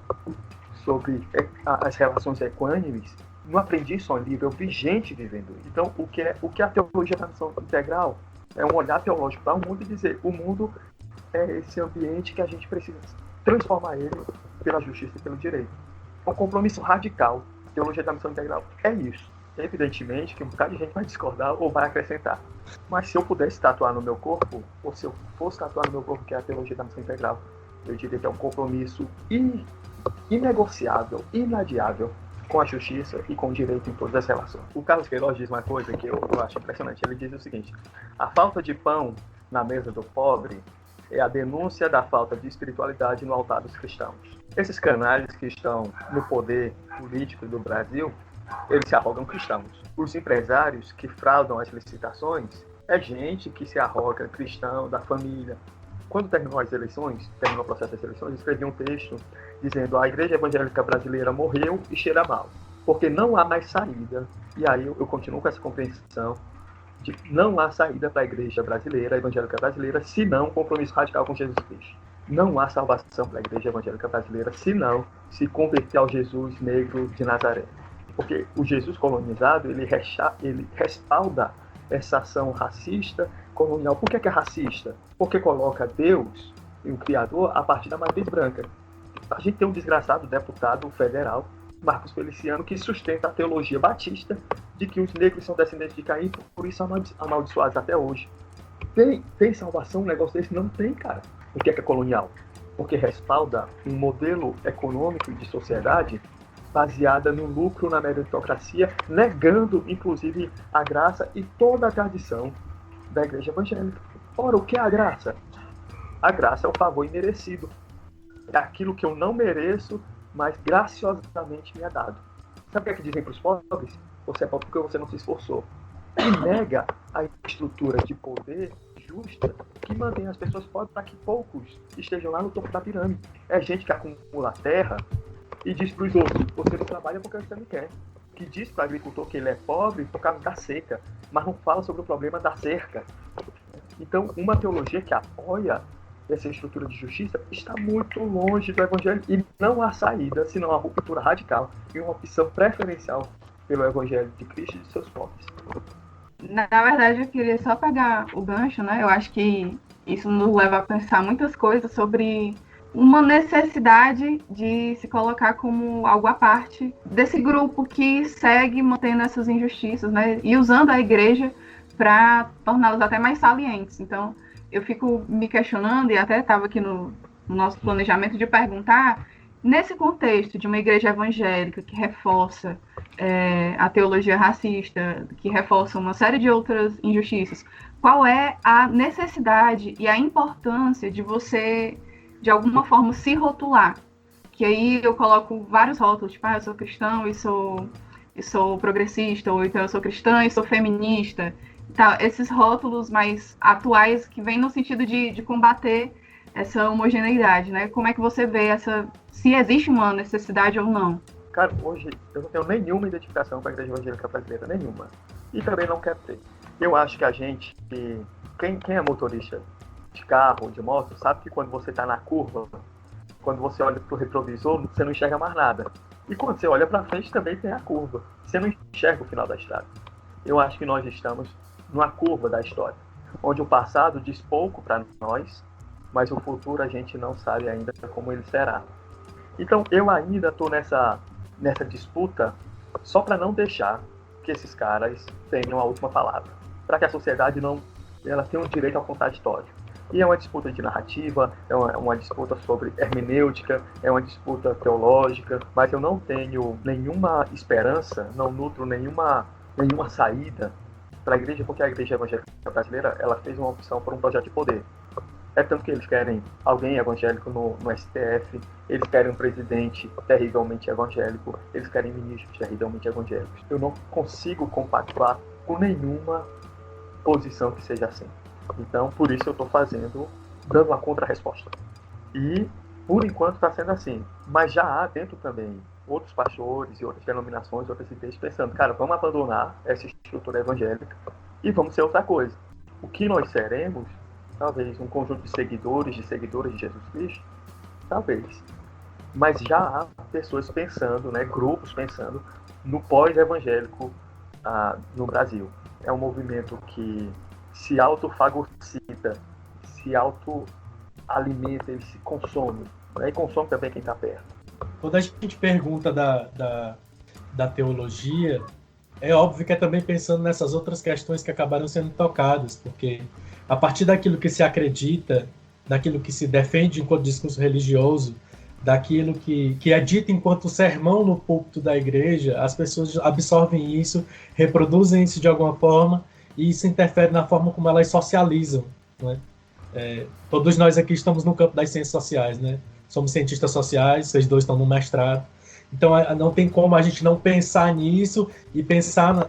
sobre as relações equânimes, não aprendi só em livro, eu vi gente vivendo. Então o que a teologia da missão integral é um olhar teológico para o mundo e dizer, o mundo é esse ambiente que a gente precisa transformar ele pela justiça e pelo direito. É um compromisso radical. A teologia da missão integral é isso. Evidentemente que um bocado de gente vai discordar ou vai acrescentar. Mas se eu pudesse tatuar no meu corpo, ou se eu fosse tatuar no meu corpo que é a teologia da missão integral, eu diria que é um compromisso inegociável, inadiável com a justiça e com o direito em todas as relações. O Carlos Queiroz diz uma coisa que eu acho impressionante. Ele diz o seguinte: a falta de pão na mesa do pobre é a denúncia da falta de espiritualidade no altar dos cristãos. Esses canalhas que estão no poder político do Brasil, eles se arrogam cristãos. Os empresários que fraudam as licitações é gente que se arroga cristão, da família. Quando terminou o processo das eleições, eu escrevi um texto dizendo: a igreja evangélica brasileira morreu e cheira mal, porque não há mais saída. E aí eu continuo com essa compreensão de que não há saída para a igreja brasileira, a evangélica brasileira, senão um compromisso radical com Jesus Cristo. Não há salvação para a igreja evangélica brasileira se não se converter ao Jesus negro de Nazaré. Porque o Jesus colonizado, ele respalda essa ação racista, colonial. Por que é racista? Porque coloca Deus e o Criador a partir da matriz branca. A gente tem um desgraçado deputado federal, Marcos Feliciano, que sustenta a teologia batista de que os negros são descendentes de Caim, por isso amaldiçoados até hoje. Tem salvação um negócio desse? Não tem, cara. O que é colonial? Porque respalda um modelo econômico de sociedade baseada no lucro, na meritocracia, negando, inclusive, a graça e toda a tradição da igreja evangélica. Ora, o que é a graça? A graça é o favor imerecido. É aquilo que eu não mereço, mas graciosamente me é dado. Sabe o que dizem para os pobres? Você é pobre porque você não se esforçou. E nega a estrutura de poder justa que mantém as pessoas pobres para que poucos estejam lá no topo da pirâmide. É gente que acumula terra e diz para os outros: você não trabalha porque você não quer. Que diz para o agricultor que ele é pobre por causa da seca, mas não fala sobre o problema da cerca. Então, uma teologia que apoia essa estrutura de justiça está muito longe do evangelho e não há saída senão a ruptura radical e uma opção preferencial pelo evangelho de Cristo e de seus povos. Na verdade, eu queria só pegar o gancho, né? Eu acho que isso nos leva a pensar muitas coisas sobre uma necessidade de se colocar como algo à parte desse grupo que segue mantendo essas injustiças, né? E usando a igreja para torná-las até mais salientes. Então, eu fico me questionando, e até estava aqui no nosso planejamento, de perguntar, nesse contexto de uma igreja evangélica que reforça a teologia racista, que reforça uma série de outras injustiças, qual é a necessidade e a importância de você, de alguma forma, se rotular? Que aí eu coloco vários rótulos, tipo, eu sou cristão e sou progressista, ou então eu sou cristã e sou feminista. Tá, esses rótulos mais atuais que vêm no sentido de combater essa homogeneidade, né? Como é que você vê se existe uma necessidade ou não? Cara, hoje eu não tenho nenhuma identificação com a igreja evangélica brasileira, nenhuma. E também não quero ter. Eu acho que a gente, quem é motorista de carro ou de moto, sabe que quando você está na curva, quando você olha para o retrovisor, você não enxerga mais nada. E quando você olha para frente, também tem a curva. Você não enxerga o final da estrada. Eu acho que nós estamos numa curva da história, onde o passado diz pouco para nós, mas o futuro a gente não sabe ainda como ele será. Então eu ainda estou nessa disputa só para não deixar que esses caras tenham a última palavra, para que a sociedade ela tenha um direito ao contraditório. E é uma disputa de narrativa, é uma disputa sobre hermenêutica, é uma disputa teológica, mas eu não tenho nenhuma esperança, não nutro nenhuma saída para a igreja, porque a igreja evangélica brasileira ela fez uma opção por um projeto de poder. É tanto que eles querem alguém evangélico no STF, eles querem um presidente terrivelmente evangélico, eles querem ministros terrivelmente evangélicos. Eu não consigo compactuar com nenhuma posição que seja assim. Então, por isso eu estou dando uma contra-resposta. E, por enquanto, está sendo assim. Mas já há dentro também outros pastores e outras denominações, outras igrejas pensando, cara, vamos abandonar essa estrutura evangélica e vamos ser outra coisa. O que nós seremos, talvez um conjunto de seguidores de Jesus Cristo, talvez. Mas já há pessoas pensando, né, grupos pensando no pós-evangélico no Brasil. É um movimento que se autofagocita, se autoalimenta, ele se consome, né, e consome também quem está perto. Quando a gente pergunta da teologia, é óbvio que é também pensando nessas outras questões que acabaram sendo tocadas, porque a partir daquilo que se acredita, daquilo que se defende enquanto discurso religioso, daquilo que é dito enquanto sermão no púlpito da igreja, as pessoas absorvem isso, reproduzem isso de alguma forma, e isso interfere na forma como elas socializam, né? Todos nós aqui estamos no campo das ciências sociais, né? Somos cientistas sociais, vocês dois estão no mestrado. Então, não tem como a gente não pensar nisso e pensar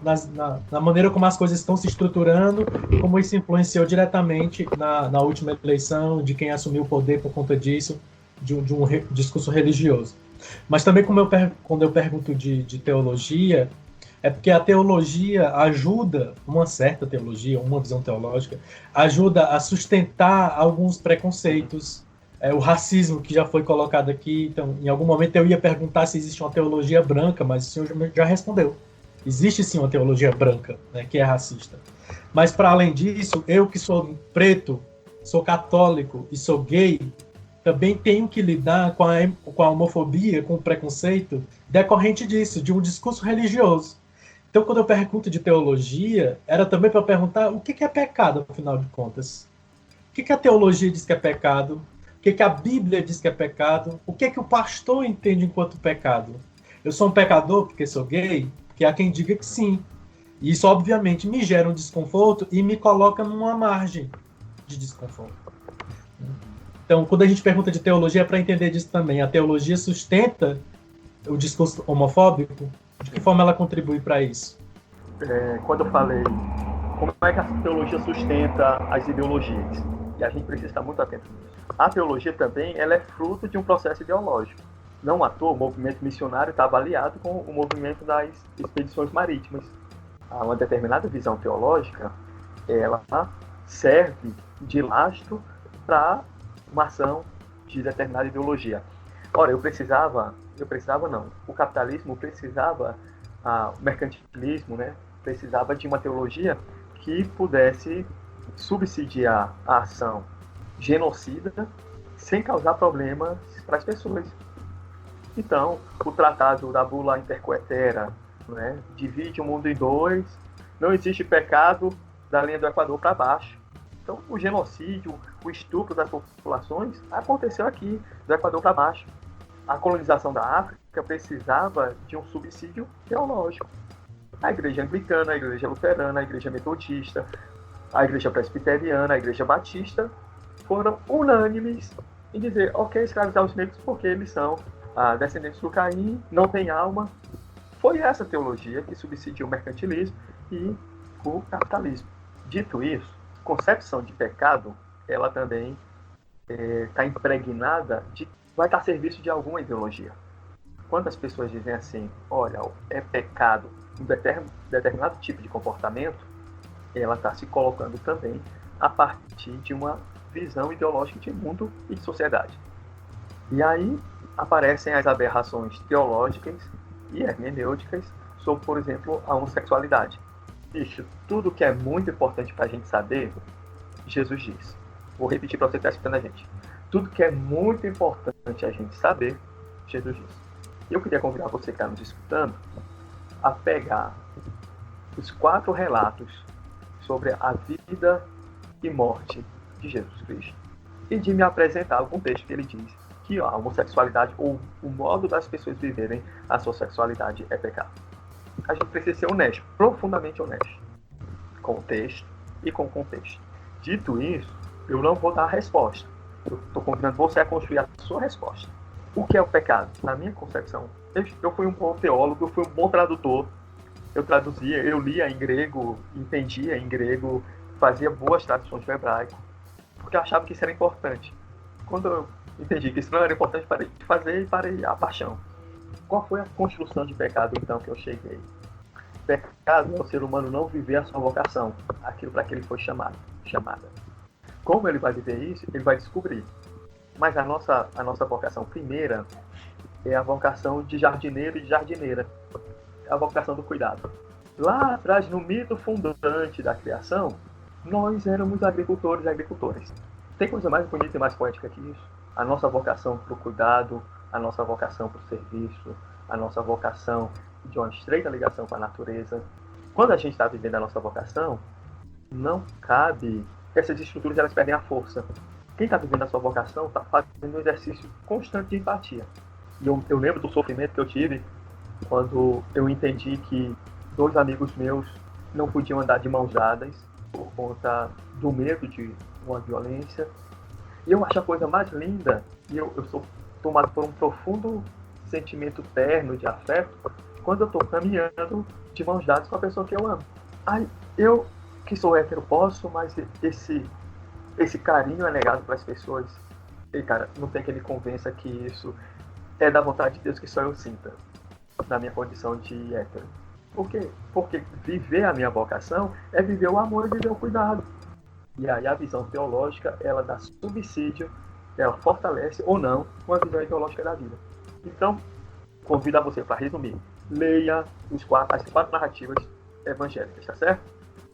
na maneira como as coisas estão se estruturando, como isso influenciou diretamente na última eleição, de quem assumiu o poder por conta disso, de um discurso religioso. Mas também, quando eu pergunto de teologia, é porque a teologia ajuda, uma certa teologia, uma visão teológica, ajuda a sustentar alguns preconceitos, o racismo que já foi colocado aqui. Então, em algum momento eu ia perguntar se existe uma teologia branca, mas o senhor já respondeu. Existe sim uma teologia branca, né, que é racista. Mas, para além disso, eu que sou preto, sou católico e sou gay, também tenho que lidar com a homofobia, com o preconceito decorrente disso, de um discurso religioso. Então, quando eu pergunto de teologia, era também para perguntar o que é pecado, afinal de contas. O que a teologia diz que é pecado? O que a Bíblia diz que é pecado? O que o pastor entende enquanto pecado? Eu sou um pecador porque sou gay? Porque há quem diga que sim. E isso, obviamente, me gera um desconforto e me coloca numa margem de desconforto. Então, quando a gente pergunta de teologia, é para entender disso também. A teologia sustenta o discurso homofóbico? De que forma ela contribui para isso? Quando eu falei como é que a teologia sustenta as ideologias, e a gente precisa estar muito atento nisso. A teologia também ela é fruto de um processo ideológico. Não à toa, o movimento missionário está aliado com o movimento das expedições marítimas. Uma determinada visão teológica, ela serve de lastro para uma ação de determinada ideologia. Ora, o capitalismo precisava, o mercantilismo, né, precisava de uma teologia que pudesse subsidiar a ação genocida sem causar problemas para as pessoas. Então, o tratado da bula intercoetera, né, divide o mundo em dois, não existe pecado da linha do Equador para baixo. Então, o genocídio, o estupro das populações aconteceu aqui, do Equador para baixo. A colonização da África precisava de um subsídio teológico. A igreja anglicana, a igreja luterana, a igreja metodista, a igreja presbiteriana, a igreja batista foram unânimes em dizer, ok, escravizar os negros porque eles são descendentes do Caim, não tem alma. Foi essa teologia que subsidiou o mercantilismo e o capitalismo. Dito isso, a concepção de pecado, ela também está impregnada de vai estar a serviço de alguma ideologia. Quando as pessoas dizem assim, olha, é pecado um determinado tipo de comportamento, ela está se colocando também a partir de uma visão ideológica de mundo e de sociedade. E aí aparecem as aberrações teológicas e hermenêuticas sobre, por exemplo, a homossexualidade. Isso, tudo que é muito importante para a gente saber, Jesus diz. Vou repetir para você que está escutando a gente. Tudo que é muito importante a gente saber, Jesus diz. Eu queria convidar você que está nos escutando a pegar os 4 relatos sobre a vida e morte de Jesus Cristo e de me apresentar algum texto que ele diz que a homossexualidade ou o modo das pessoas viverem a sua sexualidade é pecado. A gente precisa ser honesto, profundamente honesto, com o texto e com o contexto. Dito isso, eu não vou dar a resposta. Eu estou convidando você a construir a sua resposta. O que é o pecado? Na minha concepção, eu fui um bom teólogo, eu fui um bom tradutor. Eu traduzia, eu lia em grego, entendia em grego, fazia boas traduções do hebraico, porque eu achava que isso era importante. Quando eu entendi que isso não era importante, parei de fazer e parei a paixão. Qual foi a construção de pecado, então, que eu cheguei? Pecado é o ser humano não viver a sua vocação, aquilo para que ele foi chamada. Como ele vai viver isso? Ele vai descobrir. Mas a nossa vocação primeira é a vocação de jardineiro e de jardineira. É a vocação do cuidado. Lá atrás, no mito fundante da criação, nós éramos agricultores e agricultoras. Tem coisa mais bonita e mais poética que isso? A nossa vocação para o cuidado, a nossa vocação para o serviço, a nossa vocação de uma estreita ligação com a natureza. Quando a gente está vivendo a nossa vocação, não cabe... Essas estruturas, elas perdem a força. Quem está vivendo a sua vocação está fazendo um exercício constante de empatia. E eu lembro do sofrimento que eu tive quando eu entendi que 2 amigos meus não podiam andar de mãos dadas por conta do medo de uma violência. E eu acho a coisa mais linda, e eu sou tomado por um profundo sentimento terno de afeto, quando eu estou caminhando de mãos dadas com a pessoa que eu amo. Aí, eu que sou hétero posso, mas esse carinho é negado para as pessoas. E, cara, não tem quem me convença que isso é da vontade de Deus que só eu sinta, na minha condição de hétero. Por quê? Porque viver a minha vocação é viver o amor e viver o cuidado. E aí a visão teológica, ela dá subsídio, ela fortalece ou não uma visão ideológica da vida. Então, convido a você para resumir. Leia as 4 narrativas evangélicas, tá certo?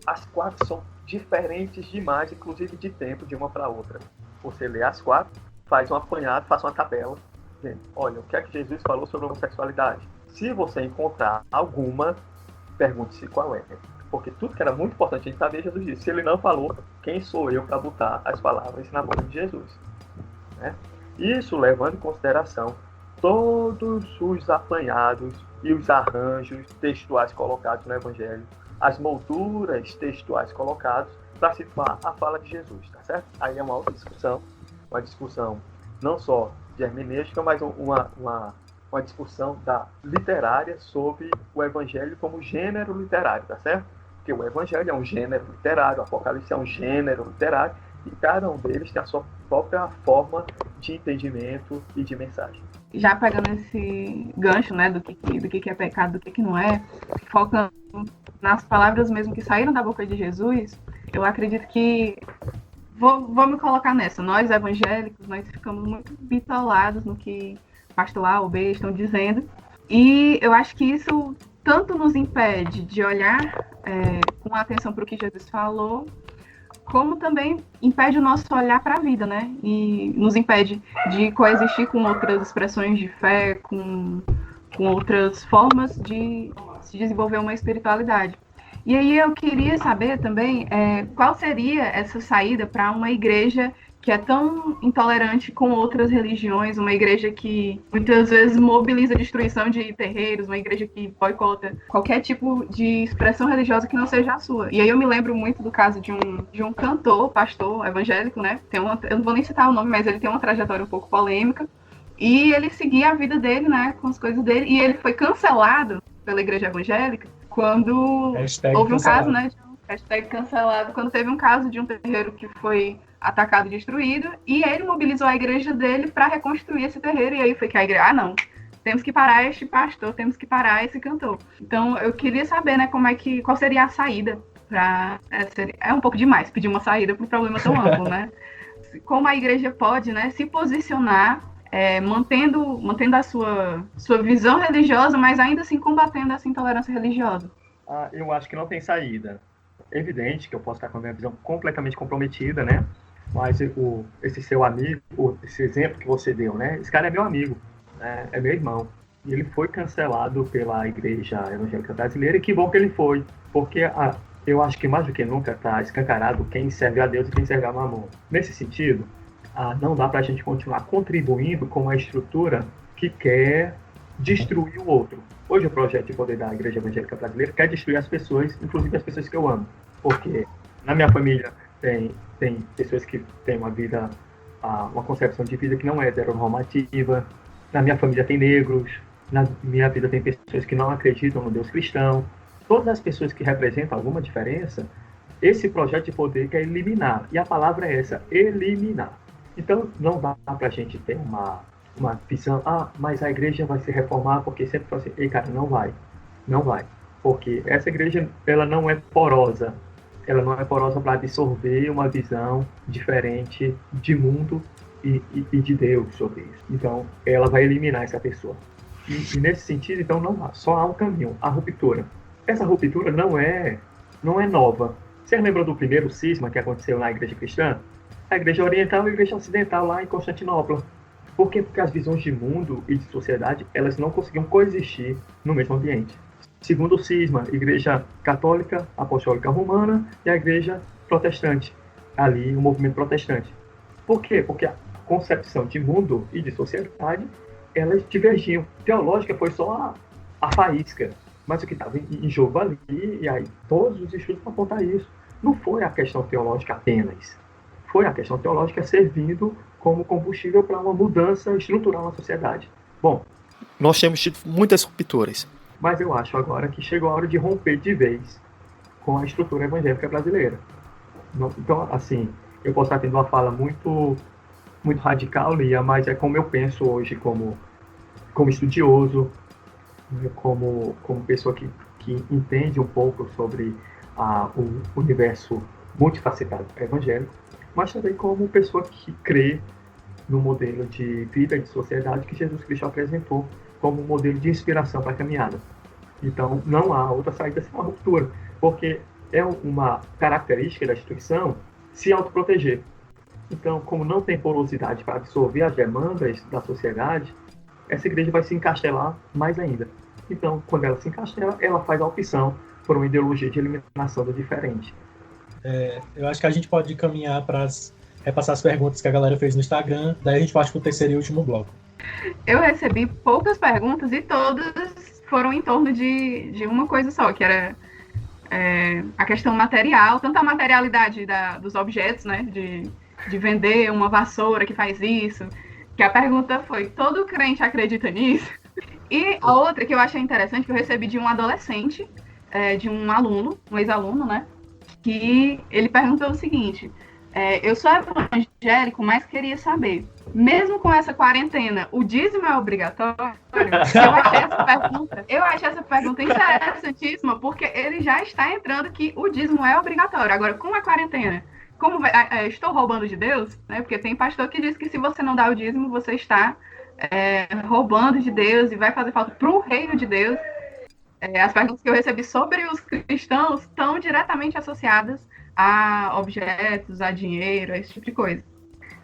As 4 são diferentes demais, inclusive de tempo, de uma para outra. Você lê as 4, faz um apanhado, faz uma tabela, dizendo, olha, o que é que Jesus falou sobre a homossexualidade? Se você encontrar alguma, pergunte-se qual é. Porque tudo que era muito importante a gente saber, Jesus disse. Se ele não falou, quem sou eu para botar as palavras na boca de Jesus? Né? Isso levando em consideração todos os apanhados e os arranjos textuais colocados no Evangelho, as molduras textuais colocadas para situar a fala de Jesus, tá certo? Aí é uma outra discussão, uma discussão não só de hermenêutica, mas uma discussão literária sobre o Evangelho como gênero literário, tá certo? Porque o Evangelho é um gênero literário, o Apocalipse é um gênero literário, e cada um deles tem a sua própria forma de entendimento e de mensagem. Já pegando esse gancho, né, do que é pecado, do que não é, focando nas palavras mesmo que saíram da boca de Jesus, eu acredito que vou me colocar nessa. Nós evangélicos, nós ficamos muito bitolados no que pastor A ou B estão dizendo, e eu acho que isso tanto nos impede de olhar com atenção para o que Jesus falou, como também impede o nosso olhar para a vida, né? E nos impede de coexistir com outras expressões de fé, com outras formas de se desenvolver uma espiritualidade. E aí eu queria saber também qual seria essa saída para uma igreja que é tão intolerante com outras religiões, uma igreja que muitas vezes mobiliza a destruição de terreiros, uma igreja que boicota qualquer tipo de expressão religiosa que não seja a sua. E aí eu me lembro muito do caso de um cantor, pastor evangélico, né? Eu não vou nem citar o nome, mas ele tem uma trajetória um pouco polêmica. E ele seguia a vida dele, né, com as coisas dele, e ele foi cancelado pela igreja evangélica quando houve um caso, né, hashtag cancelado, quando teve um caso de um terreiro que foi atacado e destruído, e ele mobilizou a igreja dele para reconstruir esse terreiro, e aí foi que a igreja, não, temos que parar este pastor, temos que parar esse cantor. Então eu queria saber, né, qual seria a saída para... É um pouco demais pedir uma saída para um problema tão amplo, né? Como a igreja pode, né, se posicionar mantendo a sua visão religiosa, mas ainda assim combatendo essa intolerância religiosa. Eu acho que não tem saída. É evidente que eu posso estar com a minha visão completamente comprometida, né? Mas esse seu amigo, esse exemplo que você deu, né? Esse cara é meu amigo, né? É meu irmão. E ele foi cancelado pela Igreja Evangélica Brasileira, e que bom que ele foi, porque eu acho que mais do que nunca está escancarado quem serve a Deus e quem serve a Mamon. Nesse sentido, não dá para a gente continuar contribuindo com uma estrutura que quer destruir o outro. Hoje o projeto de poder da Igreja Evangélica Brasileira quer destruir as pessoas, inclusive as pessoas que eu amo. Porque na minha família tem pessoas que têm uma concepção de vida que não é heteronormativa. Na minha família tem negros. Na minha vida tem pessoas que não acreditam no Deus cristão. Todas as pessoas que representam alguma diferença, esse projeto de poder quer eliminar. E a palavra é essa, eliminar. Então, não dá para a gente ter uma visão, mas a igreja vai se reformar, porque sempre fala assim, ei, cara, não vai. Porque essa igreja, ela não é porosa. Ela não é porosa para absorver uma visão diferente de mundo e de Deus sobre isso. Então, ela vai eliminar essa pessoa. E nesse sentido, então, não há. Só há um caminho, a ruptura. Essa ruptura não é nova. Vocês lembram do primeiro cisma que aconteceu na igreja cristã? A igreja oriental e a igreja ocidental lá em Constantinopla. Por quê? Porque as visões de mundo e de sociedade, elas não conseguiam coexistir no mesmo ambiente. Segundo o cisma, igreja católica, apostólica romana e a igreja protestante. Ali, o movimento protestante. Por quê? Porque a concepção de mundo e de sociedade, elas divergiam. Teológica foi só a faísca. Mas o que estava em jogo ali, e aí todos os estudos vão apontar isso. Não foi a questão teológica apenas. Foi a questão teológica servindo como combustível para uma mudança estrutural na sociedade. Bom, nós temos tido muitas rupturas. Mas eu acho agora que chegou a hora de romper de vez com a estrutura evangélica brasileira. Então, assim, eu posso estar tendo uma fala muito, muito radical, Lia, mas é como eu penso hoje como estudioso, como pessoa que entende um pouco sobre o universo multifacetado evangélico, mas também como pessoa que crê no modelo de vida e de sociedade que Jesus Cristo apresentou como um modelo de inspiração para a caminhada. Então, não há outra saída sem uma ruptura, porque é uma característica da instituição se autoproteger. Então, como não tem porosidade para absorver as demandas da sociedade, essa igreja vai se encastelar mais ainda. Então, quando ela se encastela, ela faz a opção por uma ideologia de eliminação do diferente. Eu acho que a gente pode caminhar para repassar as perguntas que a galera fez no Instagram, daí a gente parte para o terceiro e último bloco. Eu recebi poucas perguntas e todas foram em torno de uma coisa só, que era a questão material, tanto a materialidade dos objetos, né, de vender uma vassoura que faz isso, que a pergunta foi, todo crente acredita nisso? E a outra que eu achei interessante, que eu recebi de um adolescente, de um aluno, um ex-aluno, né, que ele perguntou o seguinte, eu sou evangélico, mas queria saber, mesmo com essa quarentena, o dízimo é obrigatório? Eu achei essa pergunta interessantíssima, porque ele já está entrando que o dízimo é obrigatório. Agora, com a quarentena, estou roubando de Deus? Né? Porque tem pastor que diz que se você não dá o dízimo, você está roubando de Deus e vai fazer falta para o reino de Deus. as perguntas que eu recebi sobre os cristãos estão diretamente associadas a objetos, a dinheiro, a esse tipo de coisa.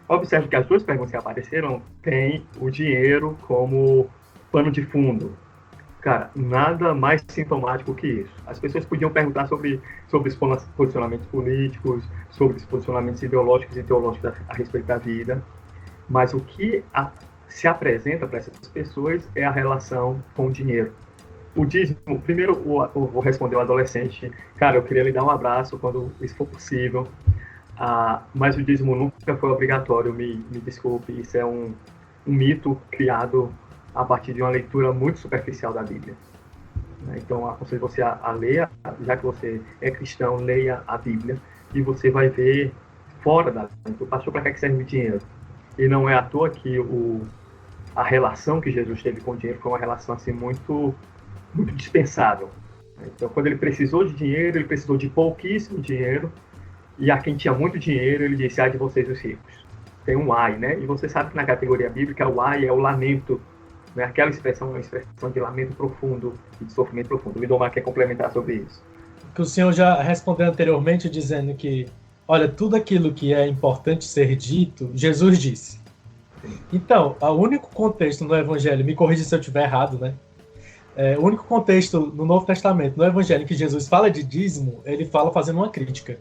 Observe que as duas perguntas que apareceram têm o dinheiro como pano de fundo. Cara, nada mais sintomático que isso. As pessoas podiam perguntar sobre os posicionamentos políticos, sobre os posicionamentos ideológicos e teológicos a respeito da vida, mas o que se apresenta para essas pessoas é a relação com o dinheiro. O dízimo, primeiro eu vou responder ao adolescente, cara, eu queria lhe dar um abraço quando isso for possível, mas o dízimo nunca foi obrigatório, me desculpe, isso é um mito criado a partir de uma leitura muito superficial da Bíblia. Então, aconselho você a ler, já que você é cristão, leia a Bíblia e você vai ver fora da Bíblia. O pastor, para que serve o dinheiro? E não é à toa que a relação que Jesus teve com o dinheiro foi uma relação assim, muito, muito dispensável. Então, quando ele precisou de dinheiro, ele precisou de pouquíssimo dinheiro, e a quem tinha muito dinheiro, ele disse, ai de vocês os ricos. Tem um ai, né? E você sabe que na categoria bíblica, o ai é o lamento, né? Aquela expressão é uma expressão de lamento profundo e de sofrimento profundo. O Lidomar quer complementar sobre isso. Que o senhor já respondeu anteriormente, dizendo que, olha, tudo aquilo que é importante ser dito, Jesus disse. Então, o único contexto no Evangelho, me corrija se eu estiver errado, né? O único contexto no Novo Testamento, no Evangelho, que Jesus fala de dízimo, ele fala fazendo uma crítica.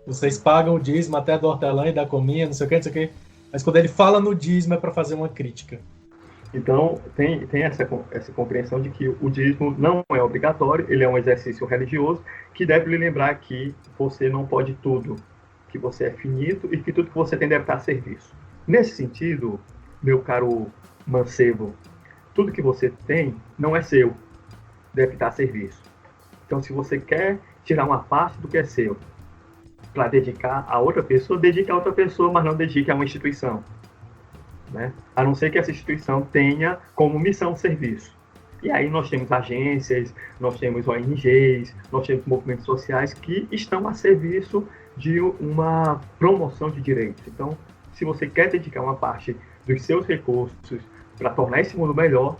Vocês pagam o dízimo até da hortelã e da cominha, não sei o que. Mas quando ele fala no dízimo é para fazer uma crítica. Então, tem essa compreensão de que o dízimo não é obrigatório, ele é um exercício religioso que deve lhe lembrar que você não pode tudo, que você é finito e que tudo que você tem deve estar a serviço. Nesse sentido, meu caro mancebo, tudo que você tem não é seu, deve estar a serviço. Então, se você quer tirar uma parte do que é seu para dedicar a outra pessoa, dedique a outra pessoa, mas não dedique a uma instituição. Né? A não ser que essa instituição tenha como missão serviço. E aí nós temos agências, nós temos ONGs, nós temos movimentos sociais que estão a serviço de uma promoção de direitos. Então, se você quer dedicar uma parte dos seus recursos para tornar esse mundo melhor,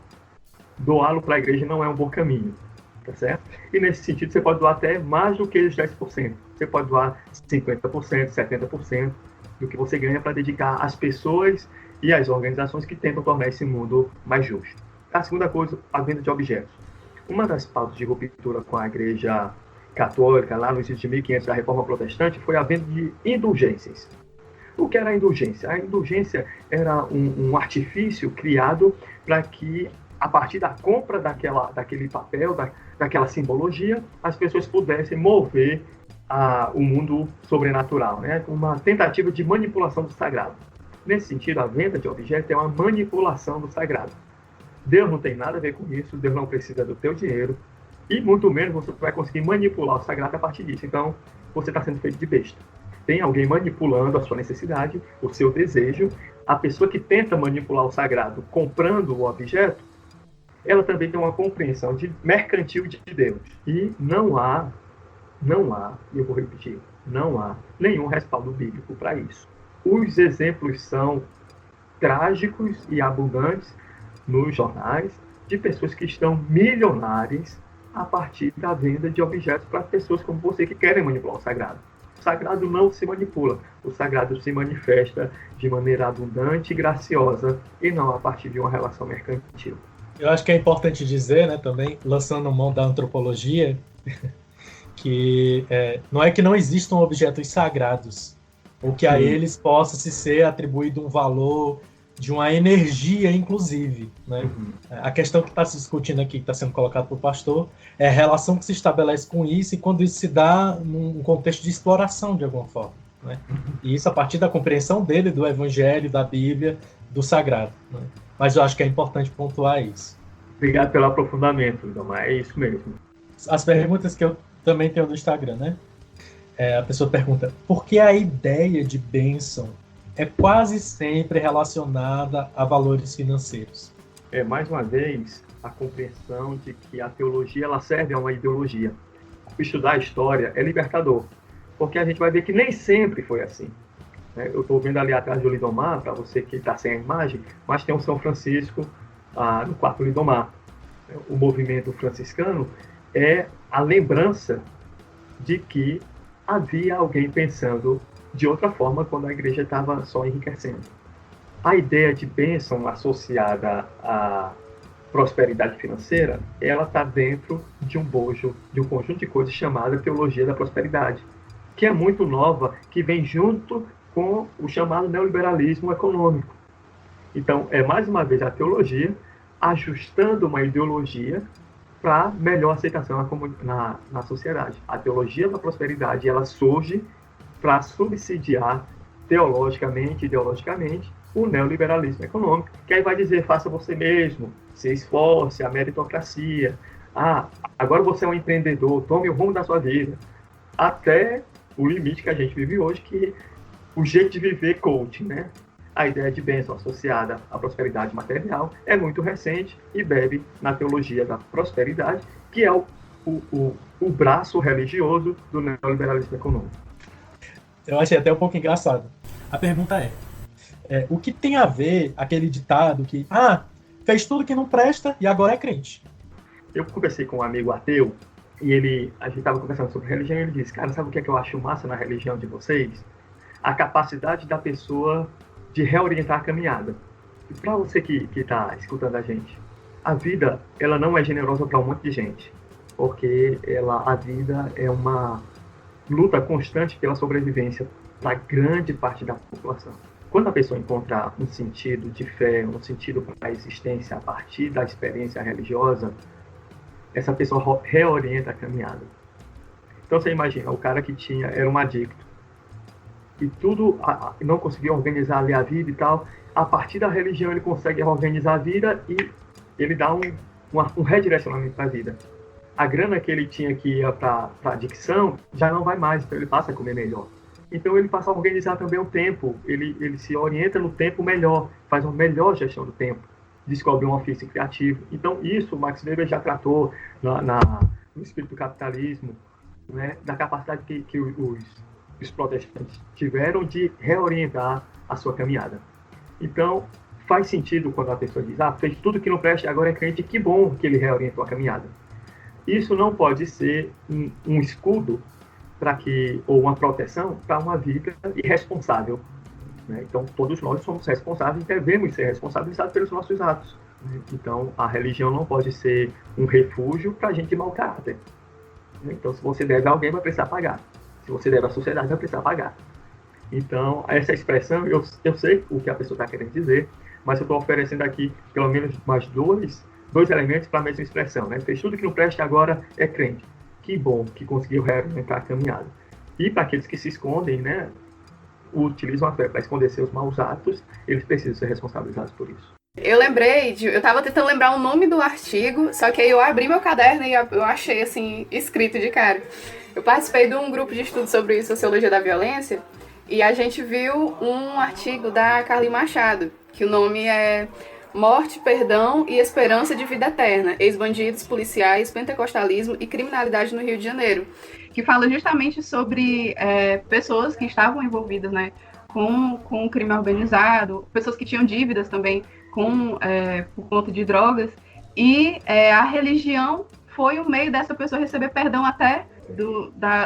doá-lo para a igreja não é um bom caminho, tá certo? E nesse sentido, você pode doar até mais do que os 10%. Você pode doar 50%, 70% do que você ganha para dedicar às pessoas e às organizações que tentam tornar esse mundo mais justo. A segunda coisa, a venda de objetos. Uma das pautas de ruptura com a Igreja Católica, lá no início de 1500 da Reforma Protestante, foi a venda de indulgências. O que era a indulgência? A indulgência era um artifício criado para que, a partir da compra daquele papel, daquela simbologia, as pessoas pudessem mover o mundo sobrenatural, né? Uma tentativa de manipulação do sagrado. Nesse sentido, a venda de objetos é uma manipulação do sagrado. Deus não tem nada a ver com isso, Deus não precisa do teu dinheiro, e muito menos você vai conseguir manipular o sagrado a partir disso. Então, você está sendo feito de besta. Tem alguém manipulando a sua necessidade, o seu desejo. A pessoa que tenta manipular o sagrado comprando o objeto, ela também tem uma compreensão mercantil de Deus. E não há, e eu vou repetir, não há nenhum respaldo bíblico para isso. Os exemplos são trágicos e abundantes nos jornais de pessoas que estão milionárias a partir da venda de objetos para pessoas como você que querem manipular o sagrado. O sagrado não se manipula, o sagrado se manifesta de maneira abundante e graciosa e não a partir de uma relação mercantil. Eu acho que é importante dizer, né, também, lançando mão da antropologia, que não é que não existam objetos sagrados, ou que a eles possa se ser atribuído um valor de uma energia, inclusive. Né? A questão que está se discutindo aqui, que está sendo colocada por pastor, é a relação que se estabelece com isso e quando isso se dá num contexto de exploração, de alguma forma. Né? E isso a partir da compreensão dele, do Evangelho, da Bíblia, do Sagrado. Né? Mas eu acho que é importante pontuar isso. Obrigado pelo aprofundamento, Domar. É isso mesmo. As perguntas que eu também tenho no Instagram, né? A pessoa pergunta, por que a ideia de bênção é quase sempre relacionada a valores financeiros? Mais uma vez, a compreensão de que a teologia ela serve a uma ideologia. Estudar a história é libertador, porque a gente vai ver que nem sempre foi assim. Eu estou vendo ali atrás do Lidomar, para você que está sem a imagem, mas tem um São Francisco no quarto Lidomar. o movimento franciscano, é a lembrança de que havia alguém pensando de outra forma quando a igreja estava só enriquecendo. A ideia de bênção associada à prosperidade financeira, ela está dentro de um bojo, de um conjunto de coisas chamada teologia da prosperidade, que é muito nova, que vem junto com o chamado neoliberalismo econômico. Então, é mais uma vez a teologia ajustando uma ideologia para melhor aceitação na sociedade. A teologia da prosperidade, ela surge para subsidiar teologicamente, ideologicamente, o neoliberalismo econômico, que aí vai dizer, faça você mesmo, se esforce, a meritocracia, agora você é um empreendedor, tome o rumo da sua vida, até o limite que a gente vive hoje, que o jeito de viver coaching, né? A ideia de bênção associada à prosperidade material é muito recente e bebe na teologia da prosperidade, que é o braço religioso do neoliberalismo econômico. Eu achei até um pouco engraçado. A pergunta é o que tem a ver aquele ditado que fez tudo que não presta e agora é crente? Eu conversei com um amigo ateu e a gente estava conversando sobre religião e ele disse, cara, sabe o que é que eu acho massa na religião de vocês? A capacidade da pessoa de reorientar a caminhada. E para você que está escutando a gente, a vida ela não é generosa para um monte de gente, porque a vida é uma luta constante pela sobrevivência para grande parte da população. Quando a pessoa encontra um sentido de fé, um sentido para a existência a partir da experiência religiosa, essa pessoa reorienta a caminhada. Então você imagina, o cara que era um adicto, e tudo, não conseguia organizar ali a vida e tal, a partir da religião ele consegue organizar a vida e ele dá um redirecionamento para a vida. A grana que ele tinha que ir para a adicção já não vai mais, então ele passa a comer melhor. Então ele passa a organizar também o tempo, ele se orienta no tempo melhor, faz uma melhor gestão do tempo, descobre um ofício criativo. Então isso o Max Weber já tratou no espírito do capitalismo, né, da capacidade que os protestantes tiveram de reorientar a sua caminhada. Então, faz sentido quando a pessoa diz, fez tudo que não presta e agora é crente, que bom que ele reorientou a caminhada. Isso não pode ser um escudo ou uma proteção para uma vida irresponsável. Né? Então, todos nós somos responsáveis e devemos ser responsabilizados pelos nossos atos. Né? Então, a religião não pode ser um refúgio para gente de mau caráter. Né? Então, se você deve a alguém, vai precisar pagar. Se você deve à sociedade, vai precisar pagar. Então, essa expressão, eu sei o que a pessoa está querendo dizer, mas eu estou oferecendo aqui pelo menos mais dois elementos para a mesma expressão. Né? Fez tudo que não presta e agora é crente. Que bom que conseguiu reorientar a caminhada. E para aqueles que se escondem, né, utilizam a fé para esconder seus maus atos, eles precisam ser responsabilizados por isso. Eu estava tentando lembrar o nome do artigo, só que aí eu abri meu caderno e eu achei, assim, escrito de cara. Eu participei de um grupo de estudo sobre sociologia da violência e a gente viu um artigo da Carly Machado, que o nome é Morte, Perdão e Esperança de Vida Eterna, Ex-bandidos, Policiais, Pentecostalismo e Criminalidade no Rio de Janeiro, que fala justamente sobre pessoas que estavam envolvidas, né, com o crime organizado, pessoas que tinham dívidas também por conta de drogas, e a religião foi o meio dessa pessoa receber perdão até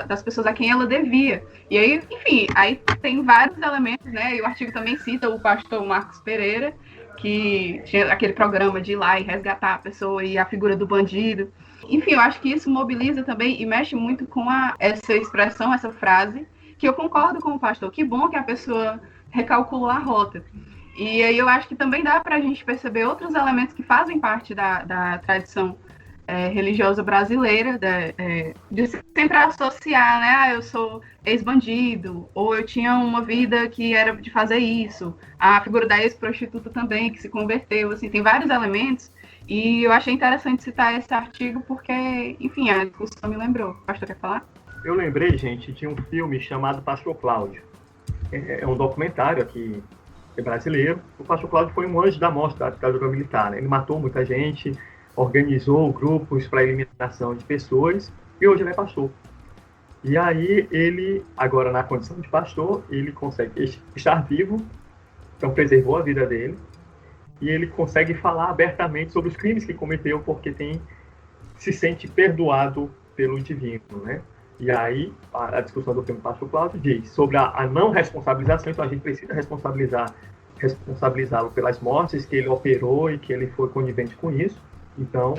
das pessoas a quem ela devia. E aí, enfim, aí tem vários elementos, né, e o artigo também cita o pastor Marcos Pereira, que tinha aquele programa de ir lá e resgatar a pessoa e a figura do bandido. Enfim, eu acho que isso mobiliza também e mexe muito com essa expressão, essa frase, que eu concordo com o pastor. Que bom que a pessoa recalculou a rota. E aí eu acho que também dá para a gente perceber outros elementos que fazem parte da tradição religiosa brasileira, de sempre associar, né? Eu sou ex-bandido, ou eu tinha uma vida que era de fazer isso. A figura da ex-prostituta também, que se converteu, assim, tem vários elementos. E eu achei interessante citar esse artigo porque, enfim, a discussão me lembrou. O pastor quer falar? Eu lembrei, gente, de um filme chamado Pastor Cláudio. É um documentário aqui brasileiro. O Pastor Cláudio foi um anjo da morte da ditadura militar, né? Ele matou muita gente, organizou grupos para eliminação de pessoas e hoje ele é pastor. E aí ele, agora na condição de pastor, ele consegue estar vivo, então preservou a vida dele e ele consegue falar abertamente sobre os crimes que cometeu, porque se sente perdoado pelo divino, né? E aí, a discussão do filme Pastor Cláudio diz sobre a não responsabilização, então a gente precisa responsabilizá-lo pelas mortes que ele operou e que ele foi conivente com isso. Então,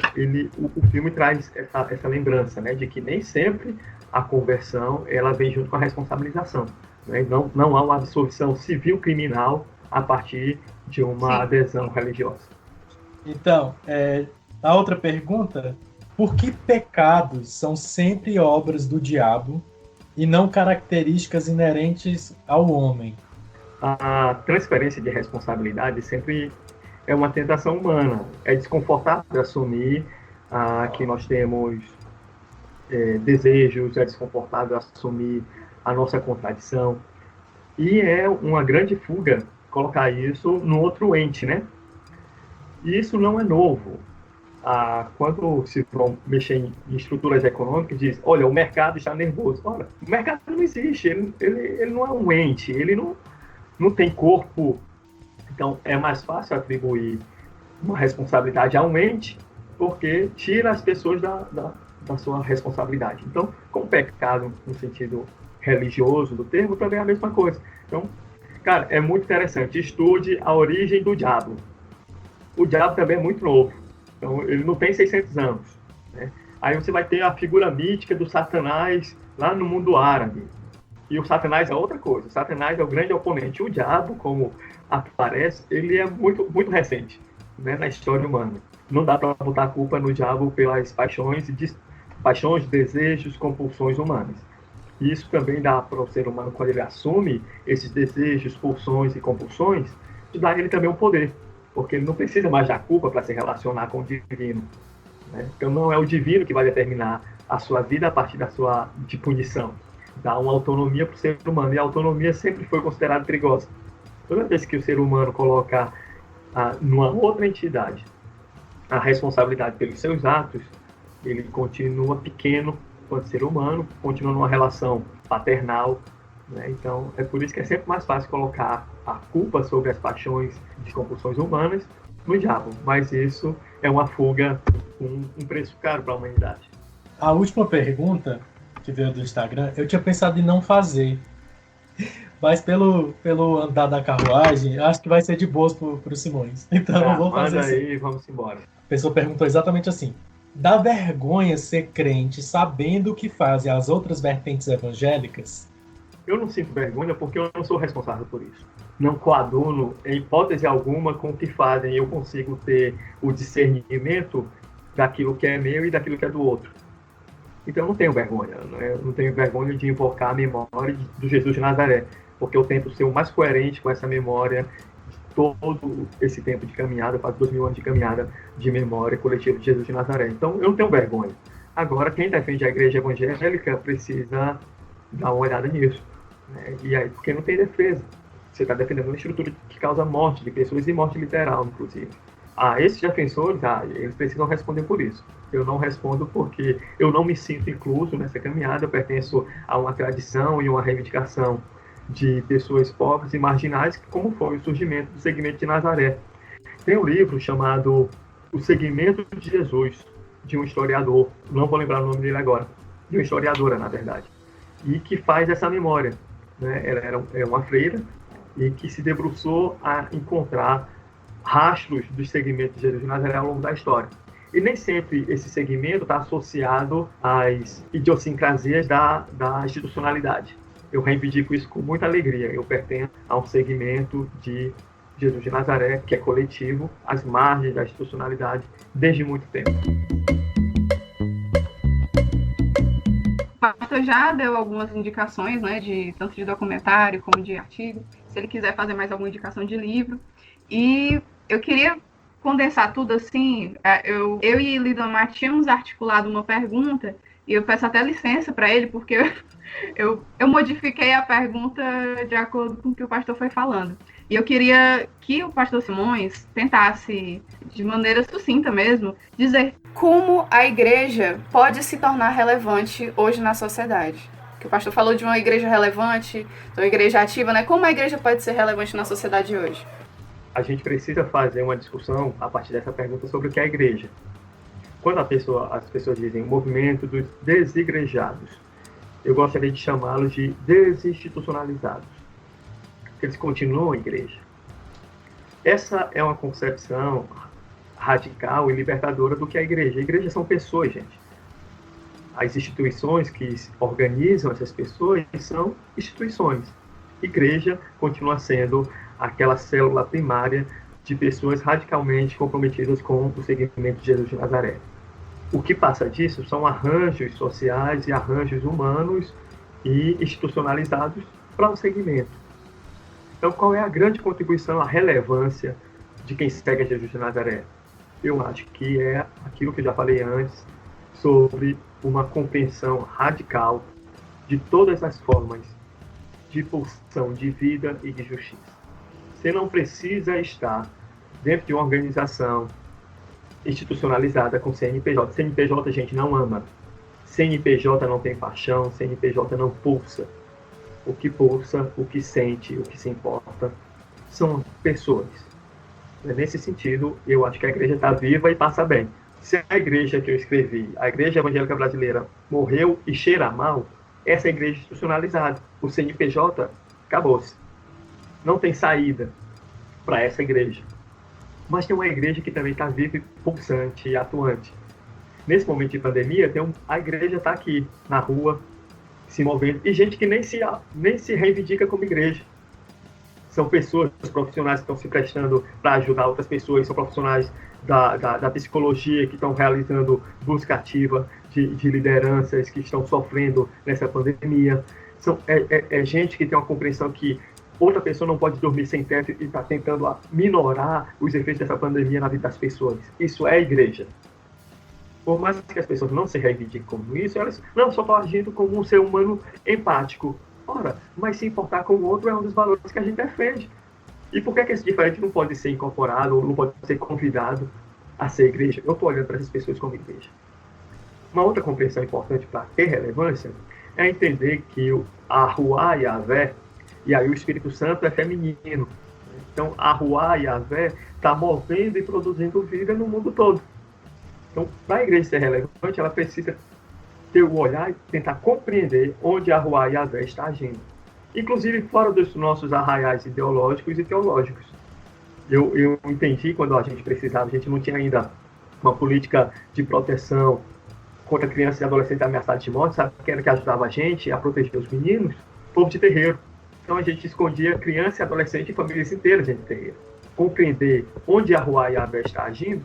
o filme traz essa lembrança, né, de que nem sempre a conversão ela vem junto com a responsabilização, né? Não há uma absolvição civil criminal a partir de uma adesão religiosa. Então, a outra pergunta: por que pecados são sempre obras do diabo e não características inerentes ao homem? A transferência de responsabilidade sempre é uma tentação humana. É desconfortável assumir que nós temos desejos, é desconfortável assumir a nossa contradição. E é uma grande fuga colocar isso no outro ente, né? E isso não é novo. Quando se vão mexer em estruturas econômicas, diz, olha, o mercado está nervoso. Olha, o mercado não existe, ele não é um ente, ele não tem corpo. Então, é mais fácil atribuir uma responsabilidade a um ente, porque tira as pessoas da sua responsabilidade. Então, com o pecado, no sentido religioso do termo, também é a mesma coisa. Então, cara, é muito interessante. Estude a origem do diabo. O diabo também é muito novo. Então, ele não tem 600 anos, né? Aí você vai ter a figura mítica do Satanás lá no mundo árabe. E o Satanás é outra coisa. O Satanás é o grande oponente. O diabo, como aparece, ele é muito, muito recente, né, na história humana. Não dá para botar a culpa no diabo pelas paixões, desejos, compulsões humanas. E isso também dá para o ser humano, quando ele assume esses desejos, pulsões e compulsões, dá a ele também um poder, porque ele não precisa mais da culpa para se relacionar com o divino, né? Então não é o divino que vai determinar a sua vida a partir de punição. Dá uma autonomia para o ser humano, e a autonomia sempre foi considerada perigosa. Toda vez que o ser humano coloca numa outra entidade a responsabilidade pelos seus atos, ele continua pequeno enquanto ser humano, continua numa relação paternal, né? Então, é por isso que é sempre mais fácil colocar a culpa sobre as paixões e compulsões humanas no diabo. Mas isso é uma fuga com um preço caro para a humanidade. A última pergunta que veio do Instagram, eu tinha pensado em não fazer. Mas pelo andar da carruagem, acho que vai ser de boas pro Simões. Então eu vou fazer manda aí, vamos embora. A pessoa perguntou exatamente assim: dá vergonha ser crente sabendo o que fazem as outras vertentes evangélicas? Eu não sinto vergonha porque eu não sou responsável por isso. Não coaduno, em hipótese alguma, com o que fazem. Eu consigo ter o discernimento daquilo que é meu e daquilo que é do outro. Então eu não tenho vergonha. Eu não tenho vergonha de invocar a memória do Jesus de Nazaré, porque eu tento ser o mais coerente com essa memória de todo esse tempo de caminhada, quase 2000 anos de caminhada de memória coletiva de Jesus de Nazaré. Então eu não tenho vergonha. Agora, quem defende a igreja evangélica precisa dar uma olhada nisso, né? E aí, porque não tem defesa. Você está defendendo uma estrutura que causa morte de pessoas, e morte literal, inclusive. Esses defensores, eles precisam responder por isso. Eu não respondo porque eu não me sinto incluso nessa caminhada. Eu pertenço a uma tradição e uma reivindicação de pessoas pobres e marginais, como foi o surgimento do segmento de Nazaré. Tem um livro chamado O Segmento de Jesus, de um historiador, não vou lembrar o nome dele agora, de uma historiadora, na verdade, e que faz essa memória, né? Ela era uma freira e que se debruçou a encontrar rastros dos segmentos de Jesus de Nazaré ao longo da história. E nem sempre esse segmento está associado às idiosincrasias da institucionalidade. Eu reivindico isso com muita alegria. Eu pertenço a um segmento de Jesus de Nazaré, que é coletivo, às margens da institucionalidade, desde muito tempo. O pastor já deu algumas indicações, né, tanto de documentário como de artigo, se ele quiser fazer mais alguma indicação de livro. E eu queria condensar tudo assim. Eu e Lidomar tínhamos articulado uma pergunta, e eu peço até licença para ele, porque eu modifiquei a pergunta de acordo com o que o pastor foi falando. E eu queria que o pastor Simões tentasse, de maneira sucinta mesmo, dizer como a igreja pode se tornar relevante hoje na sociedade. Que o pastor falou de uma igreja relevante, de uma igreja ativa, né? Como a igreja pode ser relevante na sociedade hoje? a gente precisa fazer uma discussão a partir dessa pergunta sobre o que é a igreja. Quando as pessoas dizem o movimento dos desigrejados, eu gostaria de chamá-los de desinstitucionalizados, porque eles continuam igreja. Essa é uma concepção radical e libertadora do que é a igreja. A igreja são pessoas, gente. As instituições que organizam essas pessoas são instituições. Igreja continua sendo aquela célula primária de pessoas radicalmente comprometidas com o seguimento de Jesus de Nazaré. O que passa disso são arranjos sociais e arranjos humanos e institucionalizados para o segmento. Então, qual é a grande contribuição, a relevância de quem segue a Jesus de Nazaré? Eu acho que é aquilo que eu já falei antes, sobre uma compreensão radical de todas as formas de pulsão de vida e de justiça. Você não precisa estar dentro de uma organização institucionalizada com CNPJ. CNPJ a gente não ama. CNPJ não tem paixão, CNPJ não pulsa. O que pulsa, o que sente, o que se importa são pessoas. Nesse sentido, eu acho que a igreja está viva e passa bem. Se a igreja que eu escrevi, a Igreja Evangélica Brasileira, morreu e cheira mal, essa é a igreja institucionalizada. O CNPJ acabou-se. Não tem saída para essa igreja. Mas tem uma igreja que também está viva, pulsante e atuante. Nesse momento de pandemia, a igreja está aqui, na rua, se movendo. E gente que nem se reivindica como igreja. São pessoas, profissionais que estão se prestando para ajudar outras pessoas, são profissionais da psicologia que estão realizando busca ativa de lideranças que estão sofrendo nessa pandemia. É gente que tem uma compreensão que outra pessoa não pode dormir sem teto e está tentando minorar os efeitos dessa pandemia na vida das pessoas. Isso é a igreja. Por mais que as pessoas não se reivindiquem como isso, elas não só estão agindo como um ser humano empático. Ora, mas se importar com o outro é um dos valores que a gente defende. E por que esse diferente não pode ser incorporado ou não pode ser convidado a ser igreja? Eu estou olhando para essas pessoas como igreja. Uma outra compreensão importante para ter relevância é entender que a Ruá Yahvé, e aí o Espírito Santo é feminino. Então, a Ruá Yahvé está movendo e produzindo vida no mundo todo. Então, para a igreja ser relevante, ela precisa ter o olhar e tentar compreender onde a Ruá Yahvé está agindo. Inclusive fora dos nossos arraiais ideológicos e teológicos. Eu entendi quando a gente precisava, a gente não tinha ainda uma política de proteção contra crianças e adolescentes ameaçados de morte, sabe quem era que ajudava a gente a proteger os meninos? O povo de terreiro. Então a gente escondia criança e adolescente e famílias inteiras dentro de terreiro. Compreender onde a Ruá Yahvé está agindo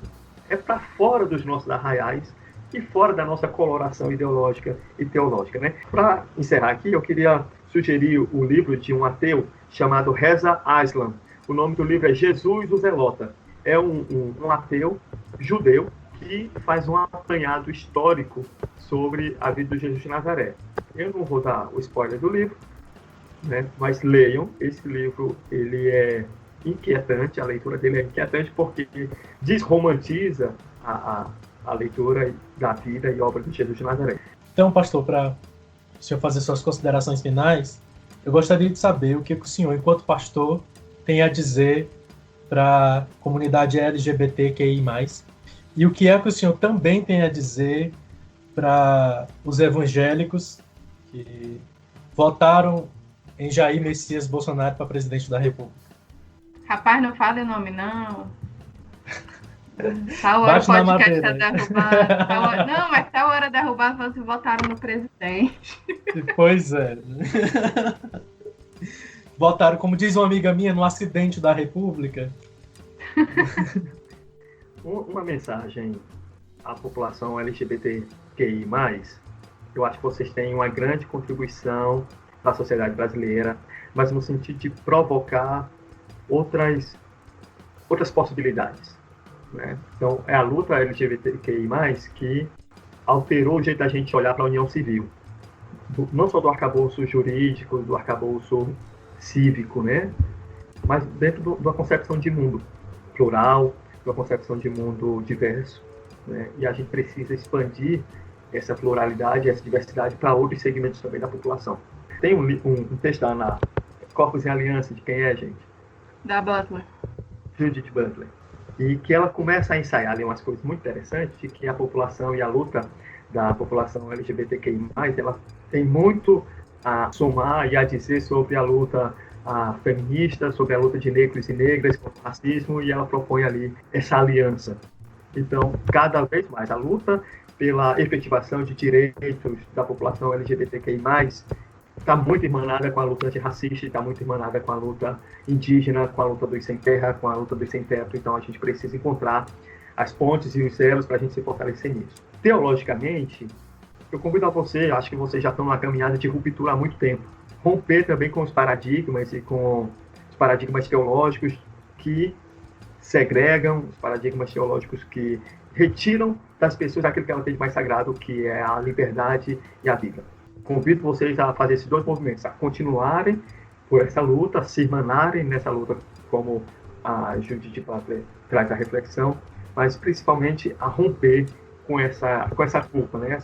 é para fora dos nossos arraiais e fora da nossa coloração ideológica e teológica, né? Para encerrar aqui, eu queria sugerir o livro de um ateu chamado Reza Aslan. O nome do livro é Jesus o Zelota. É um ateu judeu que faz um apanhado histórico sobre a vida de Jesus de Nazaré. Eu não vou dar o spoiler do livro, né? Mas leiam. Esse livro ele é inquietante, a leitura dele é inquietante porque desromantiza a leitura da vida e obra de Jesus de Nazaré. Então, pastor, para o senhor fazer suas considerações finais, eu gostaria de saber o que o senhor, enquanto pastor, tem a dizer para a comunidade LGBTQI+, e o que é que o senhor também tem a dizer para os evangélicos que votaram em Jair Messias Bolsonaro para presidente da República. Rapaz, não fale o nome, não. Tal hora o podcast está derrubado. Não, mas tal hora derrubar, vocês votaram no presidente. Pois é. Votaram, como diz uma amiga minha, no acidente da República. Uma mensagem à população LGBTQI+, eu acho que vocês têm uma grande contribuição para a sociedade brasileira, mas no sentido de provocar outras possibilidades, né? Então, é a luta LGBTQI+, que alterou o jeito da gente olhar para a união civil. Não só do arcabouço jurídico, do arcabouço cívico, né? Mas dentro de uma concepção de mundo plural, de uma concepção de mundo diverso, né? E a gente precisa expandir essa pluralidade, essa diversidade para outros segmentos também da população. Tem um texto da Ana, Corpos em Aliança, de quem é, gente? Da Butler. Judith Butler, e que ela começa a ensaiar ali umas coisas muito interessantes, que a população e a luta da população LGBTQI+, ela tem muito a somar e a dizer sobre a luta feminista, sobre a luta de negros e negras contra o racismo, e ela propõe ali essa aliança. Então, cada vez mais, a luta pela efetivação de direitos da população LGBTQI+, está muito irmanada com a luta antirracista, está muito irmanada com a luta indígena, com a luta dos sem terra, com a luta dos sem teto. Então, a gente precisa encontrar as pontes e os elos para a gente se fortalecer nisso. Teologicamente, eu convido a você, acho que vocês já estão numa caminhada de ruptura há muito tempo, romper também com os paradigmas e com os paradigmas teológicos que segregam, os paradigmas teológicos que retiram das pessoas aquilo que ela tem de mais sagrado, que é a liberdade e a vida. Convido vocês a fazer esses dois movimentos, a continuarem por essa luta, a se irmanarem nessa luta, como a Judith Butler traz a reflexão, mas principalmente a romper com essa culpa, né?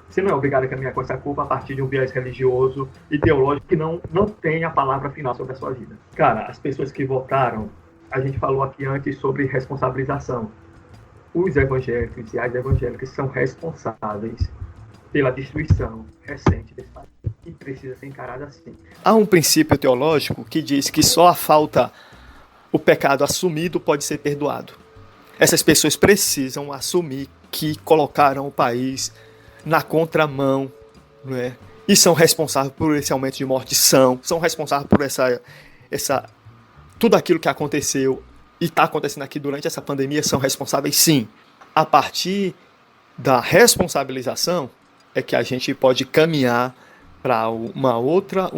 Você não é obrigado a caminhar com essa culpa a partir de um viés religioso e teológico que não tem a palavra final sobre a sua vida. Cara, as pessoas que votaram, a gente falou aqui antes sobre responsabilização. Os evangélicos e as evangélicas são responsáveis pela destruição recente desse país e precisa ser encarado assim. Há um princípio teológico que diz que só a falta, o pecado assumido pode ser perdoado. Essas pessoas precisam assumir que colocaram o país na contramão, não é? E são responsáveis por esse aumento de morte, são responsáveis por tudo aquilo que aconteceu e está acontecendo aqui durante essa pandemia, são responsáveis sim. A partir da responsabilização é que a gente pode caminhar para um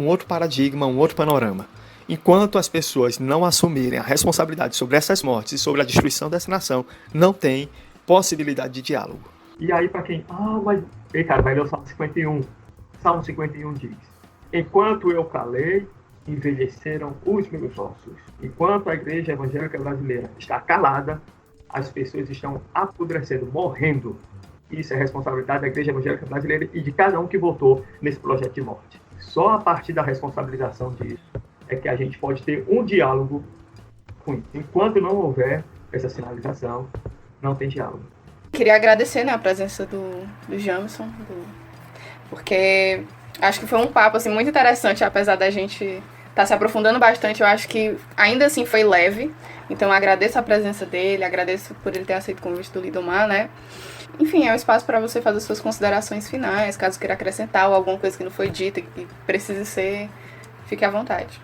outro paradigma, um outro panorama. Enquanto as pessoas não assumirem a responsabilidade sobre essas mortes e sobre a destruição dessa nação, não tem possibilidade de diálogo. E aí para quem... cara, vai ler o Salmo 51. Salmo 51 diz: enquanto eu calei, envelheceram os meus ossos. Enquanto a igreja evangélica brasileira está calada, as pessoas estão apodrecendo, morrendo. Isso é responsabilidade da igreja evangélica brasileira e de cada um que votou nesse projeto de morte. Só a partir da responsabilização disso é que a gente pode ter um diálogo com isso. Enquanto não houver essa sinalização, não tem diálogo. Queria agradecer, né, a presença do Jamerson, porque acho que foi um papo assim, muito interessante, apesar da gente estar se aprofundando bastante. Eu acho que ainda assim foi leve, então eu agradeço a presença dele, agradeço por ele ter aceito o convite do Lidomar, né. Enfim, é um espaço para você fazer suas considerações finais, caso queira acrescentar ou alguma coisa que não foi dita, que precise ser, fique à vontade.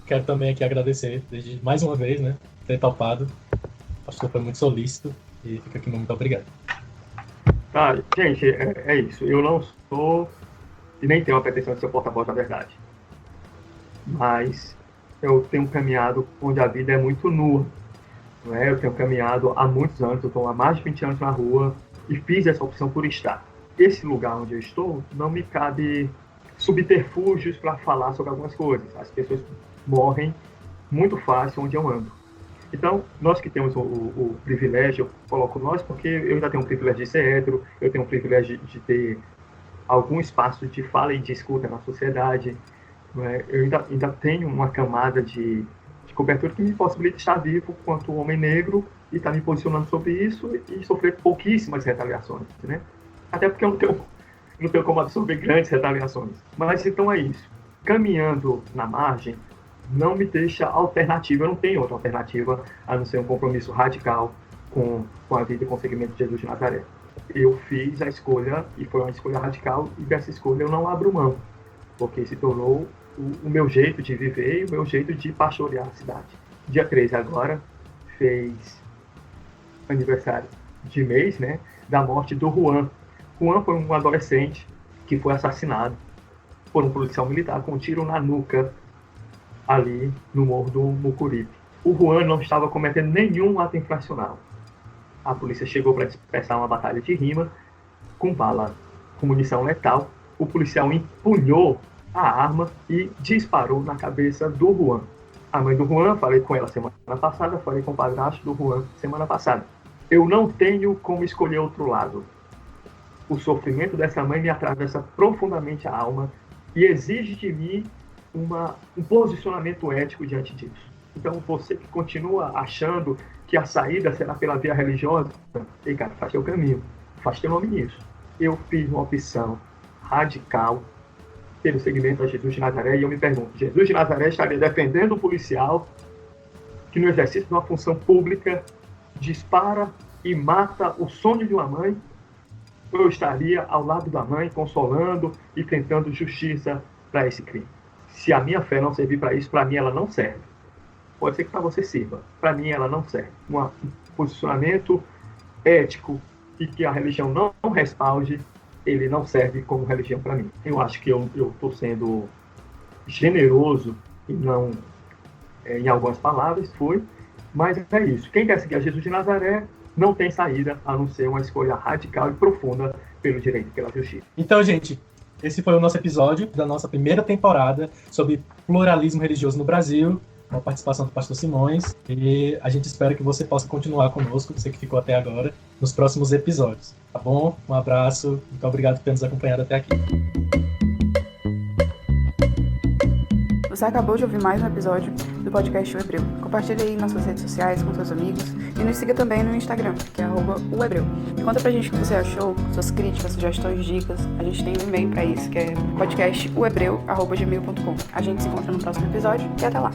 Quero também aqui agradecer, mais uma vez, né, por ter topado. O pastor foi muito solícito e fica aqui muito obrigado. Gente, é isso. Eu não sou e nem tenho a pretensão de ser o porta-voz da verdade. Mas eu tenho caminhado onde a vida é muito nua. Não é? Eu tenho caminhado há muitos anos, eu estou há mais de 20 anos na rua e fiz essa opção por estar. Esse lugar onde eu estou, não me cabe subterfúgios para falar sobre algumas coisas. As pessoas morrem muito fácil onde eu ando. Então, nós que temos o privilégio, eu coloco nós porque eu ainda tenho o privilégio de ser hétero, eu tenho o privilégio de ter algum espaço de fala e de escuta na sociedade, não é? Eu ainda tenho uma camada de cobertura que me possibilita estar vivo quanto homem negro e estar me posicionando sobre isso e sofrer pouquíssimas retaliações, né? Até porque eu não tenho como absorver grandes retaliações. Mas então é isso. Caminhando na margem, não me deixa alternativa. Eu não tenho outra alternativa a não ser um compromisso radical com a vida e com o seguimento de Jesus de Nazaré. Eu fiz a escolha, e foi uma escolha radical, e dessa escolha eu não abro mão, porque se tornou o meu jeito de viver e o meu jeito de pastorear a cidade. Dia 13 agora fez aniversário de mês, né, da morte do Juan. Juan foi um adolescente que foi assassinado por um policial militar com um tiro na nuca ali no Morro do Mucuripe. O Juan não estava cometendo nenhum ato infracional. A polícia chegou para dispersar uma batalha de rima com bala, com munição letal. O policial empunhou a arma e disparou na cabeça do Juan. A mãe do Juan, falei com ela semana passada, falei com o padrasto do Juan semana passada. Eu não tenho como escolher outro lado. O sofrimento dessa mãe me atravessa profundamente a alma e exige de mim um posicionamento ético diante disso. Então, você que continua achando que a saída será pela via religiosa, ei, cara, faz teu caminho, faz teu nome nisso. Eu fiz uma opção radical pelo seguimento a Jesus de Nazaré, e eu me pergunto, Jesus de Nazaré estaria defendendo o policial que no exercício de uma função pública dispara e mata o sonho de uma mãe, ou eu estaria ao lado da mãe, consolando e tentando justiça para esse crime? Se a minha fé não servir para isso, para mim ela não serve. Pode ser que para você sirva, para mim ela não serve. Um posicionamento ético e que a religião não respalde, ele não serve como religião para mim. Eu acho que eu estou sendo generoso e não, em algumas palavras, mas é isso. Quem quer seguir a Jesus de Nazaré não tem saída a não ser uma escolha radical e profunda pelo direito e pela justiça. Então, gente, esse foi o nosso episódio da nossa primeira temporada sobre pluralismo religioso no Brasil, com a participação do pastor Simões, e a gente espera que você possa continuar conosco, você que ficou até agora, nos próximos episódios, tá bom? Um abraço, muito obrigado por ter nos acompanhado até aqui. Você acabou de ouvir mais um episódio do podcast O Hebreu. Compartilhe aí nas suas redes sociais com seus amigos e nos siga também no Instagram, que é @ohebreu. E conta pra gente o que você achou, suas críticas, sugestões, dicas. A gente tem um e-mail pra isso, que é podcastohebreu@gmail.com. A gente se encontra no próximo episódio e até lá.